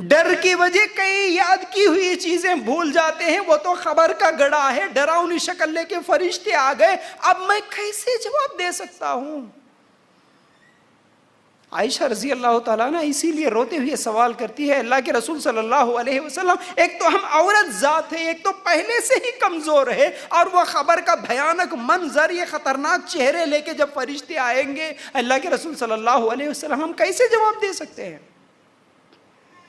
ڈر کی وجہ کئی یاد کی ہوئی چیزیں بھول جاتے ہیں، وہ تو خبر کا گڑھا ہے، ڈراؤنی شکل لے کے فرشتے آ گئے، اب میں کیسے جواب دے سکتا ہوں؟ عائشہ رضی اللہ تعالیٰ نا اسی لیے روتے ہوئے سوال کرتی ہے، اللہ کے رسول صلی اللہ علیہ وسلم، ایک تو ہم عورت ذات ہے، ایک تو پہلے سے ہی کمزور ہے، اور وہ خبر کا بھیانک منظر، یہ خطرناک چہرے لے کے جب فرشتے آئیں گے اللہ کے رسول صلی اللہ علیہ وسلم، ہم کیسے جواب دے سکتے ہیں؟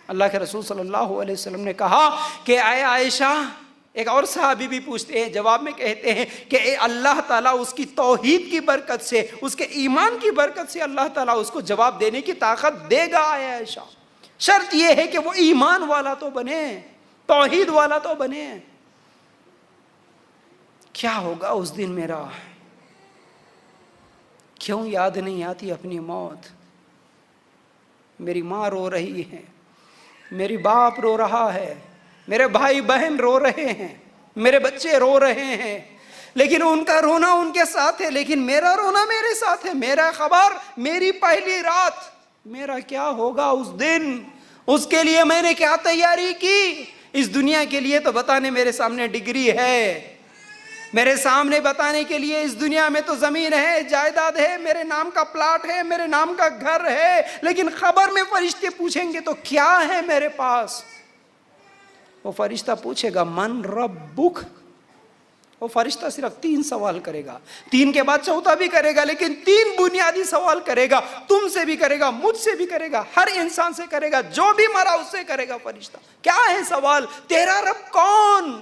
اللہ کے رسول صلی اللہ علیہ وسلم نے کہا کہ اے عائشہ، ایک اور صحابی بھی پوچھتے ہیں، جواب میں کہتے ہیں کہ اے اللہ تعالیٰ اس کی توحید کی برکت سے، اس کے ایمان کی برکت سے اللہ تعالیٰ اس کو جواب دینے کی طاقت دے گا۔ اے عائشہ، شرط یہ ہے کہ وہ ایمان والا تو بنے، توحید والا تو بنے۔ کیا ہوگا اس دن میرا؟ کیوں یاد نہیں آتی اپنی موت؟ میری ماں رو رہی ہے، میری باپ رو رہا ہے، میرے بھائی بہن رو رہے ہیں، میرے بچے رو رہے ہیں، لیکن ان کا رونا ان کے ساتھ ہے، لیکن میرا رونا میرے ساتھ ہے۔ میرا خبر، میری پہلی رات، میرا کیا ہوگا اس دن؟ اس کے لیے میں نے کیا تیاری کی؟ اس دنیا کے لیے تو بتانے میرے سامنے ڈگری ہے، میرے سامنے بتانے کے لیے اس دنیا میں تو زمین ہے، جائیداد ہے، میرے نام کا پلاٹ ہے، میرے نام کا گھر ہے، لیکن خبر میں فرشتے پوچھیں گے تو کیا ہے میرے پاس؟ وہ فرشتہ پوچھے گا من ربک، وہ فرشتہ صرف 3 سوال کرے گا، 3 کے بعد چوتھا بھی کرے گا، لیکن 3 بنیادی سوال کرے گا، تم سے بھی کرے گا، مجھ سے بھی کرے گا، ہر انسان سے کرے گا، جو بھی مرا اس سے کرے گا فرشتہ۔ کیا ہے سوال؟ تیرا رب کون؟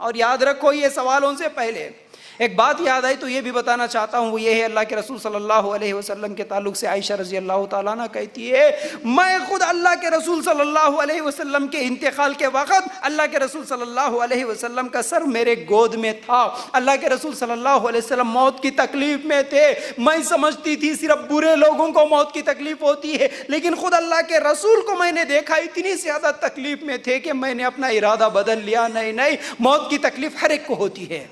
اور یاد رکھو یہ سوالوں سے پہلے ایک بات یاد آئی تو یہ بھی بتانا چاہتا ہوں، وہ یہ ہے اللہ کے رسول صلی اللہ علیہ وسلم کے تعلق سے عائشہ رضی اللہ تعالیٰ عنہ کہتی ہے، میں خود اللہ کے رسول صلی اللہ علیہ وسلم کے انتقال کے وقت اللہ کے رسول صلی اللہ علیہ وسلم کا سر میرے گود میں تھا، اللہ کے رسول صلی اللہ علیہ وسلم موت کی تکلیف میں تھے، میں سمجھتی تھی صرف برے لوگوں کو موت کی تکلیف ہوتی ہے، لیکن خود اللہ کے رسول کو میں نے دیکھا اتنی زیادہ تکلیف میں تھے کہ میں نے اپنا ارادہ بدل لیا، نہیں، موت کی تکلیف ہر ایک کو ہوتی ہے،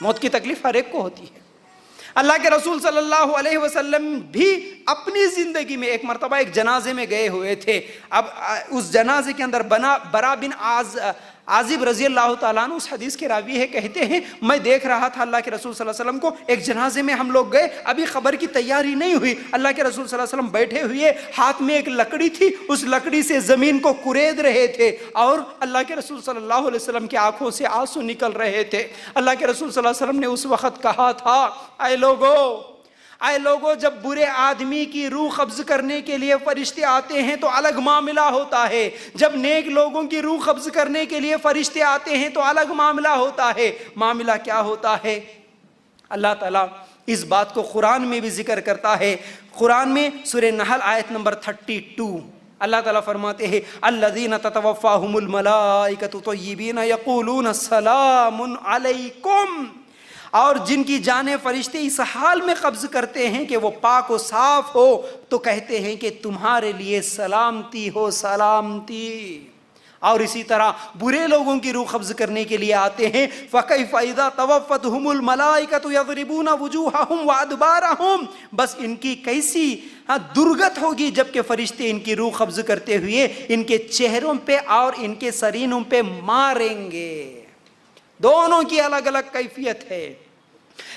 موت کی تکلیف ہر ایک کو ہوتی ہے۔ اللہ کے رسول صلی اللہ علیہ وسلم بھی اپنی زندگی میں ایک مرتبہ ایک جنازے میں گئے ہوئے تھے، اب اس جنازے کے اندر برا بن عازب رضی اللہ تعالیٰ عنہ اس حدیث کے راوی ہے، کہتے ہیں میں دیکھ رہا تھا اللہ کے رسول صلی اللہ علیہ وسلم کو، ایک جنازے میں ہم لوگ گئے، ابھی خبر کی تیاری نہیں ہوئی، اللہ کے رسول صلی اللہ علیہ وسلم بیٹھے ہوئے، ہاتھ میں ایک لکڑی تھی، اس لکڑی سے زمین کو کورید رہے تھے، اور اللہ کے رسول صلی اللہ علیہ وسلم کی آنکھوں سے آنسو نکل رہے تھے۔ اللہ کے رسول صلی اللہ علیہ وسلم نے اس وقت کہا تھا، اے لوگو، جب برے آدمی کی روح قبض کرنے کے لیے فرشتے آتے ہیں تو الگ معاملہ ہوتا ہے، جب نیک لوگوں کی روح قبض کرنے کے لیے فرشتے آتے ہیں تو الگ معاملہ ہوتا ہے۔ معاملہ کیا ہوتا ہے؟ اللہ تعالیٰ اس بات کو قرآن میں بھی ذکر کرتا ہے، قرآن میں سورہ نحل آیت نمبر 32 اللہ تعالیٰ فرماتے ہیں الذین تتوفاہم الملائکۃ طیبین یقولون سلام علیکم، اور جن کی جانیں فرشتے اس حال میں قبض کرتے ہیں کہ وہ پاک و صاف ہو تو کہتے ہیں کہ تمہارے لیے سلامتی ہو، سلامتی۔ اور اسی طرح برے لوگوں کی روح قبض کرنے کے لیے آتے ہیں، فَكَيْفَ إِذَا تَوَفَّتْهُمُ الْمَلَائِكَةُ يَضْرِبُونَ وُجُوهَهُمْ وَأَدْبَارَهُمْ، بس ان کی کیسی درگت ہوگی جب کہ فرشتے ان کی روح قبض کرتے ہوئے ان کے چہروں پہ اور ان کے سرینوں پہ ماریں گے۔ دونوں کی الگ الگ کیفیت ہے۔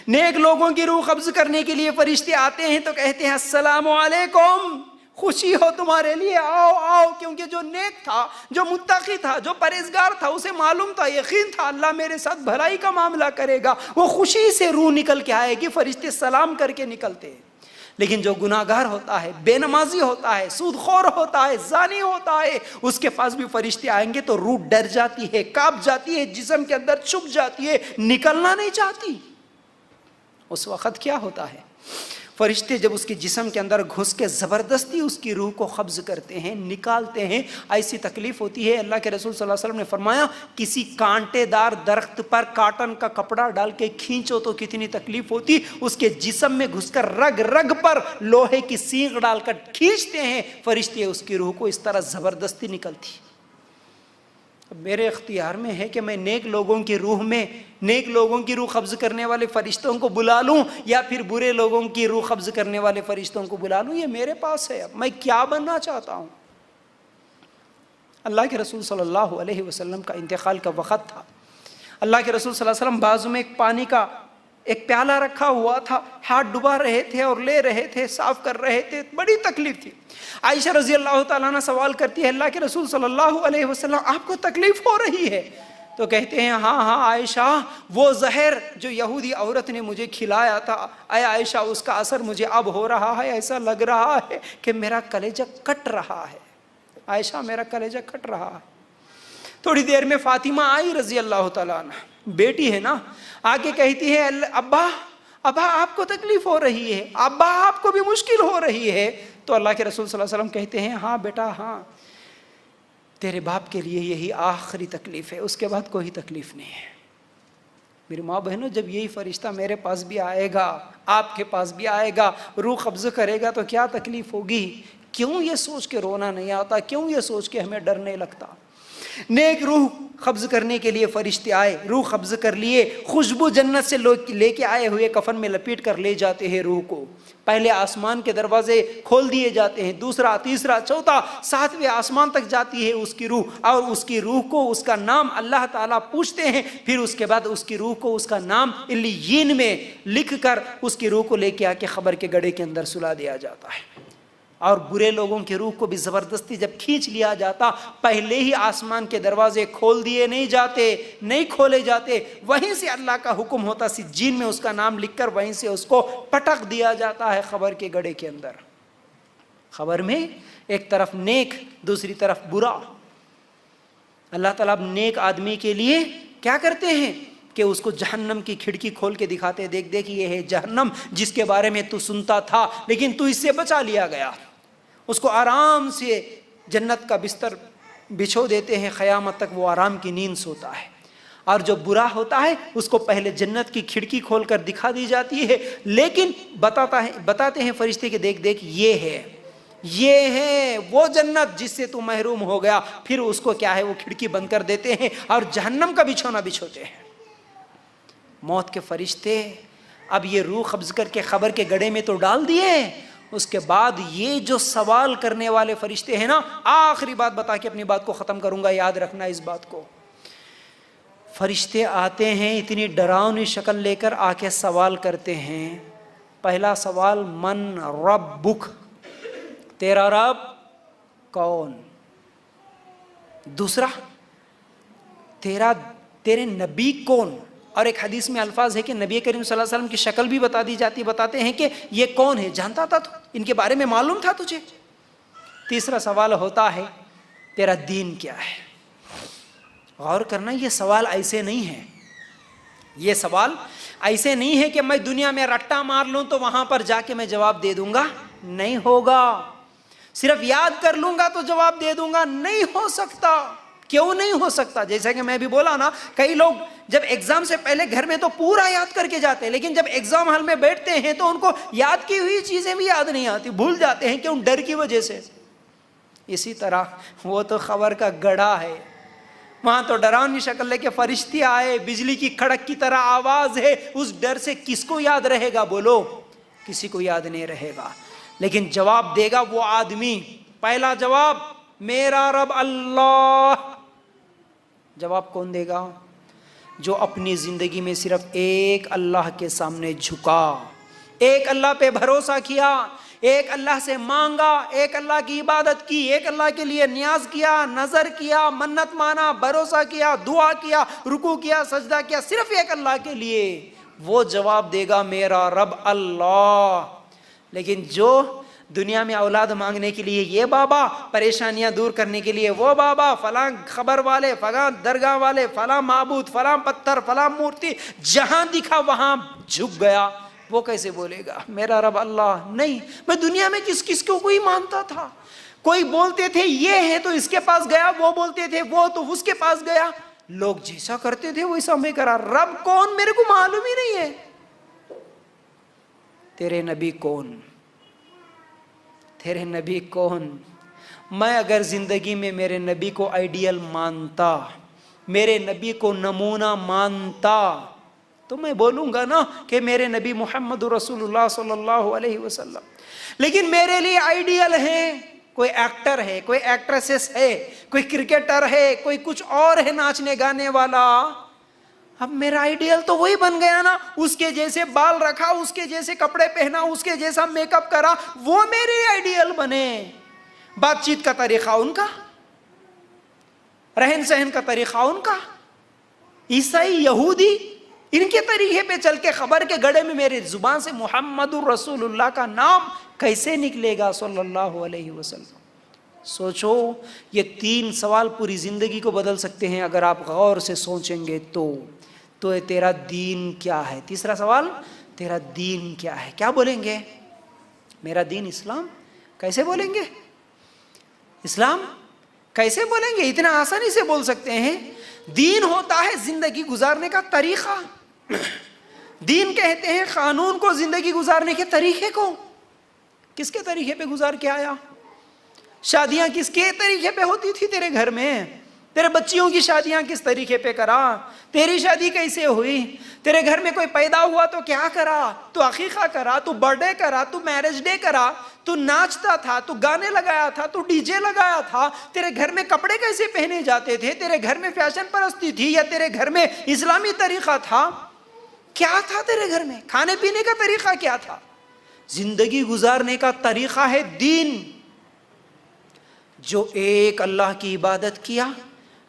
نیک لوگوں کی روح قبض کرنے کے لیے فرشتے آتے ہیں تو کہتے ہیں السلام علیکم، خوشی ہو تمہارے لیے، آؤ آؤ، کیونکہ جو نیک تھا، جو متقی تھا، جو پرہیزگار تھا، اسے معلوم تھا، یقین تھا اللہ میرے ساتھ بھلائی کا معاملہ کرے گا، وہ خوشی سے روح نکل کے آئے گی، فرشتے سلام کر کے نکلتے ہیں۔ لیکن جو گناہگار ہوتا ہے، بے نمازی ہوتا ہے، سود خور ہوتا ہے، زانی ہوتا ہے، اس کے پاس بھی فرشتے آئیں گے تو روح ڈر جاتی ہے، کانپ جاتی ہے، جسم کے اندر چھپ جاتی ہے، نکلنا نہیں چاہتی۔ اس وقت کیا ہوتا ہے؟ فرشتے جب اس کے جسم کے اندر گھس کے زبردستی اس کی روح کو قبض کرتے ہیں، نکالتے ہیں، ایسی تکلیف ہوتی ہے۔ اللہ کے رسول صلی اللہ علیہ وسلم نے فرمایا کسی کانٹے دار درخت پر کاٹن کا کپڑا ڈال کے کھینچو تو کتنی تکلیف ہوتی، اس کے جسم میں گھس کر رگ رگ پر لوہے کی سینگ ڈال کر کھینچتے ہیں فرشتے، اس کی روح کو اس طرح زبردستی نکلتی۔ میرے اختیار میں ہے کہ میں نیک لوگوں کی روح میں نیک لوگوں کی روح قبض کرنے والے فرشتوں کو بلا لوں یا پھر برے لوگوں کی روح قبض کرنے والے فرشتوں کو بلا لوں، یہ میرے پاس ہے۔ اب میں کیا بننا چاہتا ہوں؟ اللہ کے رسول صلی اللہ علیہ وسلم کا انتقال کا وقت تھا۔ اللہ کے رسول صلی اللہ علیہ وسلم بازو میں ایک پانی کا ایک پیالہ رکھا ہوا تھا، ہاتھ ڈبا رہے تھے اور لے رہے تھے، صاف کر رہے تھے، بڑی تکلیف تھی۔ عائشہ رضی اللہ تعالیٰ عنہ سوال کرتی ہے اللہ کے رسول صلی اللہ علیہ وسلم آپ کو تکلیف ہو رہی ہے؟ تو کہتے ہیں ہاں ہاں عائشہ، وہ زہر جو یہودی عورت نے مجھے کھلایا تھا، اے عائشہ اس کا اثر مجھے اب ہو رہا ہے، ایسا لگ رہا ہے کہ میرا کلیجہ کٹ رہا ہے۔ عائشہ میرا کلیجہ کٹ رہا ہے۔ تھوڑی دیر میں فاطمہ آئی رضی اللہ تعالیٰ عنہ، بیٹی ہے نا، آگے کہتی ہے ابا ابا آپ کو تکلیف ہو رہی ہے، ابا آپ کو بھی مشکل ہو رہی ہے۔ تو اللہ کے رسول صلی اللہ علیہ وسلم کہتے ہیں ہاں بیٹا ہاں، تیرے باپ کے لیے یہی آخری تکلیف ہے، اس کے بعد کوئی تکلیف نہیں ہے۔ میری ماں بہنوں، جب یہی فرشتہ میرے پاس بھی آئے گا، آپ کے پاس بھی آئے گا، روح قبض کرے گا تو کیا تکلیف ہوگی؟ کیوں یہ سوچ کے رونا نہیں آتا؟ کیوں یہ سوچ کے ہمیں ڈر نہیں لگتا؟ نیک روح قبض کرنے کے لیے فرشتے آئے، روح قبض کر لیے، خوشبو جنت سے لے کے آئے ہوئے کفن میں لپیٹ کر لے جاتے ہیں روح کو۔ پہلے آسمان کے دروازے کھول دیے جاتے ہیں، دوسرا، تیسرا، چوتھا، ساتویں آسمان تک جاتی ہے اس کی روح، اور اس کی روح کو اس کا نام اللہ تعالیٰ پوچھتے ہیں، پھر اس کے بعد اس کی روح کو اس کا نام علیین میں لکھ کر اس کی روح کو لے کے آ کے قبر کے گڑھے کے اندر سلا دیا جاتا ہے۔ اور برے لوگوں کی روح کو بھی زبردستی جب کھینچ لیا جاتا، پہلے ہی آسمان کے دروازے کھول دیے نہیں جاتے، نہیں کھولے جاتے، وہیں سے اللہ کا حکم ہوتا سجین میں اس کا نام لکھ کر وہیں سے اس کو پٹک دیا جاتا ہے قبر کے گڑھے کے اندر۔ قبر میں ایک طرف نیک، دوسری طرف برا۔ اللہ تعالیٰ اب نیک آدمی کے لیے کیا کرتے ہیں کہ اس کو جہنم کی کھڑکی کھول کے دکھاتے، دیکھ دیکھ یہ ہے جہنم جس کے بارے میں تو سنتا تھا لیکن تو اس سے بچا لیا گیا۔ اس کو آرام سے جنت کا بستر بچھو دیتے ہیں، قیامت تک وہ آرام کی نیند سوتا ہے۔ اور جو برا ہوتا ہے اس کو پہلے جنت کی کھڑکی کھول کر دکھا دی جاتی ہے، لیکن بتاتے ہیں فرشتے کہ دیکھ دیکھ یہ ہے وہ جنت جس سے تو محروم ہو گیا۔ پھر اس کو کیا ہے، وہ کھڑکی بند کر دیتے ہیں اور جہنم کا بچھونا بچھوتے ہیں۔ موت کے فرشتے اب یہ روح قبض کر کے قبر کے گڑھے میں تو ڈال دیے، اس کے بعد یہ جو سوال کرنے والے فرشتے ہیں نا، آخری بات بتا کے اپنی بات کو ختم کروں گا، یاد رکھنا اس بات کو۔ فرشتے آتے ہیں اتنی ڈراؤنی شکل لے کر، آ کے سوال کرتے ہیں۔ پہلا سوال من ربک، تیرا رب کون؟ دوسرا تیرے نبی کون؟ اور ایک حدیث میں الفاظ ہے کہ نبی کریم صلی اللہ علیہ وسلم کی شکل بھی بتا دی جاتی، بتاتے ہیں کہ یہ کون ہے، جانتا تھا تو ان کے بارے میں معلوم تھا تجھے؟ تیسرا سوال ہوتا ہے تیرا دین کیا ہے؟ غور کرنا، یہ سوال ایسے نہیں ہے، یہ سوال ایسے نہیں ہے کہ میں دنیا میں رٹا مار لوں تو وہاں پر جا کے میں جواب دے دوں گا، نہیں ہوگا۔ صرف یاد کر لوں گا تو جواب دے دوں گا، نہیں ہو سکتا۔ کیوں نہیں ہو سکتا؟ جیسا کہ میں بھی بولا نا، کئی لوگ جب ایگزام سے پہلے گھر میں تو پورا یاد کر کے جاتے ہیں، لیکن جب ایگزام ہال میں بیٹھتے ہیں تو ان کو یاد کی ہوئی چیزیں بھی یاد نہیں آتی، بھول جاتے ہیں، کیوں؟ ڈر کی وجہ سے۔ اسی طرح وہ تو خبر کا گڑھا ہے، وہاں تو ڈراؤنی شکل لے کے فرشتے آئے، بجلی کی کڑک کی طرح آواز ہے، اس ڈر سے کس کو یاد رہے گا؟ بولو، کسی کو یاد نہیں رہے گا۔ لیکن جواب دے گا وہ آدمی، پہلا جواب میرا رب اللہ۔ جواب کون دے گا؟ جو اپنی زندگی میں صرف ایک اللہ کے سامنے جھکا، ایک اللہ پہ بھروسہ کیا، ایک اللہ سے مانگا، ایک اللہ کی عبادت کی، ایک اللہ کے لیے نیاز کیا، نظر کیا، منت مانا، بھروسہ کیا، دعا کیا، رکوع کیا، سجدہ کیا، صرف ایک اللہ کے لیے، وہ جواب دے گا میرا رب اللہ۔ لیکن جو دنیا میں اولاد مانگنے کے لیے یہ بابا، پریشانیاں دور کرنے کے لیے وہ بابا، فلاں خبر والے، فلاں درگاہ والے، فلاں معبود، فلاں پتھر، فلاں مورتی، جہاں دکھا وہاں جھک گیا، وہ کیسے بولے گا میرا رب اللہ؟ نہیں، میں دنیا میں کس کس کو کوئی مانتا تھا، کوئی بولتے تھے یہ ہے تو اس کے پاس گیا، وہ بولتے تھے وہ تو اس کے پاس گیا، لوگ جیسا کرتے تھے ویسا میں کرا، رب کون میرے کو معلوم ہی نہیں ہے۔ تیرے نبی کون؟ تیرے نبی کون؟ میں اگر زندگی میں میرے نبی کو آئیڈیل مانتا، میرے نبی کو نمونہ مانتا، تو میں بولوں گا نا کہ میرے نبی محمد رسول اللہ صلی اللہ علیہ وسلم۔ لیکن میرے لیے آئیڈیل ہے، کوئی ایکٹر ہے، کوئی ایکٹریسس ہے، کوئی کرکٹر ہے، کوئی کچھ اور ہے ناچنے گانے والا۔ اب میرا آئیڈیل تو وہی بن گیا نا، اس کے جیسے بال رکھا، اس کے جیسے کپڑے پہنا، اس کے جیسا میک اپ کرا، وہ میرے آئیڈیل بنے۔ بات چیت کا طریقہ ان کا، رہن سہن کا طریقہ ان کا، عیسائی یہودی ان کے طریقے پہ چل کے خبر کے گڑھے میں میرے زبان سے محمد الرسول اللہ کا نام کیسے نکلے گا صلی اللہ علیہ وسلم؟ سوچو، یہ 3 سوال پوری زندگی کو بدل سکتے ہیں اگر آپ غور سے سوچیں گے تو تیرا دین کیا ہے؟ تیسرا سوال، تیرا دین کیا ہے؟ کیا بولیں گے؟ میرا دین اسلام۔ کیسے بولیں گے اسلام؟ کیسے بولیں گے؟ اتنا آسانی سے بول سکتے ہیں۔ دین ہوتا ہے زندگی گزارنے کا طریقہ، دین کہتے ہیں قانون کو، زندگی گزارنے کے طریقے کو۔ کس کے طریقے پہ گزار کے آیا؟ شادیاں کس کے طریقے پہ ہوتی تھی تیرے گھر میں؟ تیرے بچیوں کی شادیاں کس طریقے پہ کرا؟ تیری شادی کیسے ہوئی؟ تیرے گھر میں کوئی پیدا ہوا تو کیا کرا؟ تو عقیقہ کرا، تو برتھ ڈے کرا، تو میرج ڈے کرا، تو ناچتا تھا، تو گانے لگایا تھا، تو ڈی جے لگایا تھا، تیرے گھر میں کپڑے کیسے پہنے جاتے تھے؟ تیرے گھر میں فیشن پرستی تھی یا تیرے گھر میں اسلامی طریقہ تھا؟ کیا تھا تیرے گھر میں؟ کھانے پینے کا طریقہ کیا تھا؟ زندگی گزارنے کا طریقہ ہے دین۔ جو ایک اللہ کی عبادت کیا،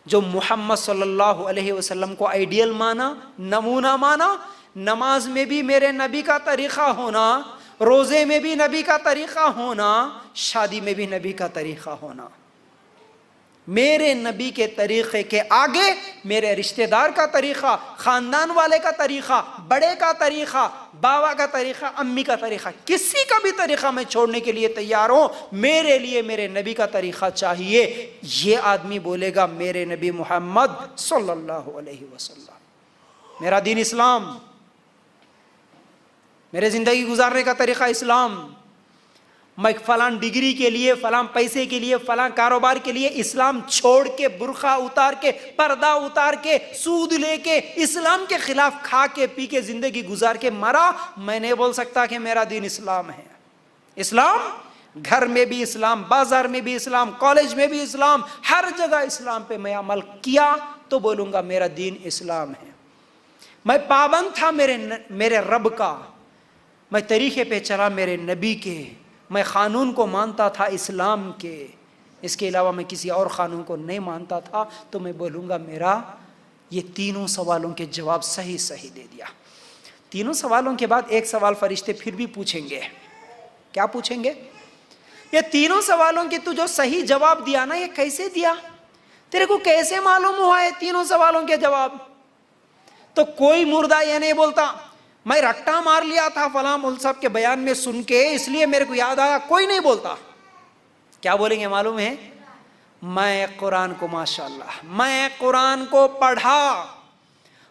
جو محمد صلی اللہ علیہ وسلم کو آئیڈیل مانا، نمونہ مانا، نماز میں بھی میرے نبی کا طریقہ ہونا، روزے میں بھی نبی کا طریقہ ہونا، شادی میں بھی نبی کا طریقہ ہونا۔ میرے نبی کے طریقے کے آگے میرے رشتہ دار کا طریقہ، خاندان والے کا طریقہ، بڑے کا طریقہ، باوا کا طریقہ، امی کا طریقہ، کسی کا بھی طریقہ میں چھوڑنے کے لیے تیار ہوں۔ میرے لیے میرے نبی کا طریقہ چاہیے۔ یہ آدمی بولے گا میرے نبی محمد صلی اللہ علیہ وسلم، میرا دین اسلام، میرے زندگی گزارنے کا طریقہ اسلام۔ میں فلاں ڈگری کے لیے، فلاں پیسے کے لیے، فلاں کاروبار کے لیے اسلام چھوڑ کے، برقع اتار کے، پردہ اتار کے، سود لے کے، اسلام کے خلاف کھا کے پی کے زندگی گزار کے مرا، میں نہیں بول سکتا کہ میرا دین اسلام ہے۔ اسلام، گھر میں بھی اسلام، بازار میں بھی اسلام، کالج میں بھی اسلام، ہر جگہ اسلام پہ میں عمل کیا تو بولوں گا میرا دین اسلام ہے۔ میں پابند تھا میرے رب کا، میں طریقے پہ چلا میرے نبی کے، میں قانون کو مانتا تھا اسلام کے، اس کے علاوہ میں کسی اور قانون کو نہیں مانتا تھا، تو میں بولوں گا میرا یہ 3 سوالوں کے جواب صحیح دے دیا۔ 3 سوالوں کے بعد ایک سوال فرشتے پھر بھی پوچھیں گے۔ کیا پوچھیں گے؟ یہ 3 سوالوں کے تو جو صحیح جواب دیا نا، یہ کیسے دیا؟ تیرے کو کیسے معلوم ہوا ہے 3 سوالوں کے جواب؟ تو کوئی مردہ یہ نہیں بولتا میں رٹا مار لیا تھا فلاں مول صاحب کے بیان میں سن کے، اس لیے میرے کو یاد آیا، کوئی نہیں بولتا۔ کیا بولیں گے معلوم ہے؟ میں قرآن کو ماشاءاللہ میں قرآن کو پڑھا،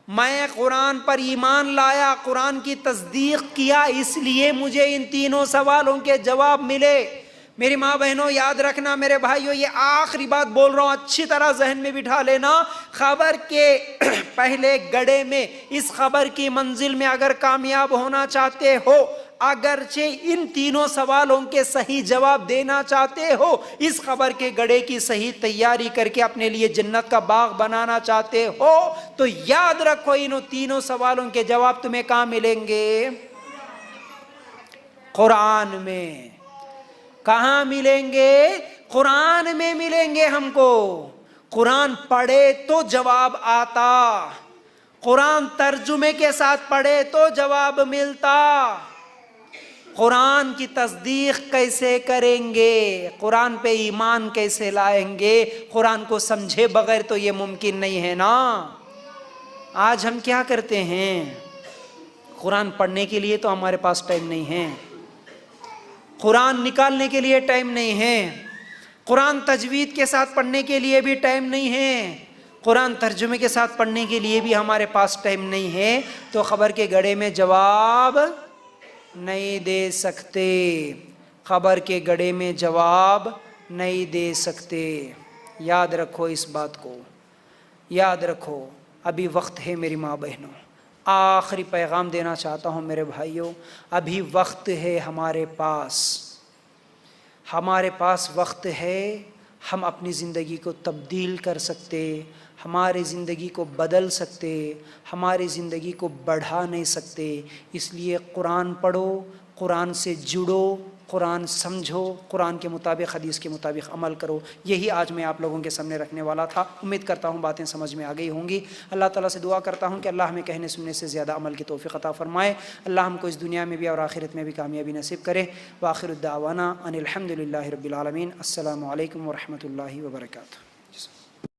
میں قرآن پر ایمان لایا، قرآن کی تصدیق کیا، اس لیے مجھے ان تینوں سوالوں کے جواب ملے۔ میری ماں بہنوں یاد رکھنا، میرے بھائیوں یہ آخری بات بول رہا ہوں، اچھی طرح ذہن میں بٹھا لینا، خبر کے پہلے گڑھے میں، اس خبر کی منزل میں اگر کامیاب ہونا چاہتے ہو، اگرچہ ان تینوں سوالوں کے صحیح جواب دینا چاہتے ہو، اس خبر کے گڑھے کی صحیح تیاری کر کے اپنے لیے جنت کا باغ بنانا چاہتے ہو، تو یاد رکھو ان تینوں سوالوں کے جواب تمہیں کہاں ملیں گے؟ قرآن میں۔ کہاں ملیں گے؟ قرآن میں ملیں گے ہم کو۔ قرآن پڑھے تو جواب آتا، قرآن ترجمے کے ساتھ پڑھے تو جواب ملتا۔ قرآن کی تصدیق کیسے کریں گے؟ قرآن پہ ایمان کیسے لائیں گے؟ قرآن کو سمجھے بغیر تو یہ ممکن نہیں ہے نا۔ آج ہم کیا کرتے ہیں؟ قرآن پڑھنے کے لیے تو ہمارے پاس ٹائم نہیں ہے، قرآن نکالنے کے لیے ٹائم نہیں ہے، قرآن تجوید کے ساتھ پڑھنے کے لیے بھی ٹائم نہیں ہے، قرآن ترجمے کے ساتھ پڑھنے کے لیے بھی ہمارے پاس ٹائم نہیں ہے، تو خبر کے گڑھے میں جواب نہیں دے سکتے، خبر کے گڑھے میں جواب نہیں دے سکتے۔ یاد رکھو اس بات کو، یاد رکھو۔ ابھی وقت ہے میری ماں بہنوں، آخری پیغام دینا چاہتا ہوں میرے بھائیوں، ابھی وقت ہے ہمارے پاس وقت ہے، ہم اپنی زندگی کو تبدیل کر سکتے، ہماری زندگی کو بدل سکتے، ہماری زندگی کو بڑھا نہیں سکتے۔ اس لیے قرآن پڑھو، قرآن سے جڑو، قرآن سمجھو، قرآن کے مطابق حدیث کے مطابق عمل کرو۔ یہی آج میں آپ لوگوں کے سامنے رکھنے والا تھا۔ امید کرتا ہوں باتیں سمجھ میں آ گئی ہوں گی۔ اللہ تعالیٰ سے دعا کرتا ہوں کہ اللہ ہمیں کہنے سننے سے زیادہ عمل کی توفیق عطا فرمائے، اللہ ہم کو اس دنیا میں بھی اور آخرت میں بھی کامیابی نصیب کرے۔ وآخر الدعوانا ان الحمد للہ رب العالمین۔ السلام علیکم ورحمۃ اللہ وبرکاتہ۔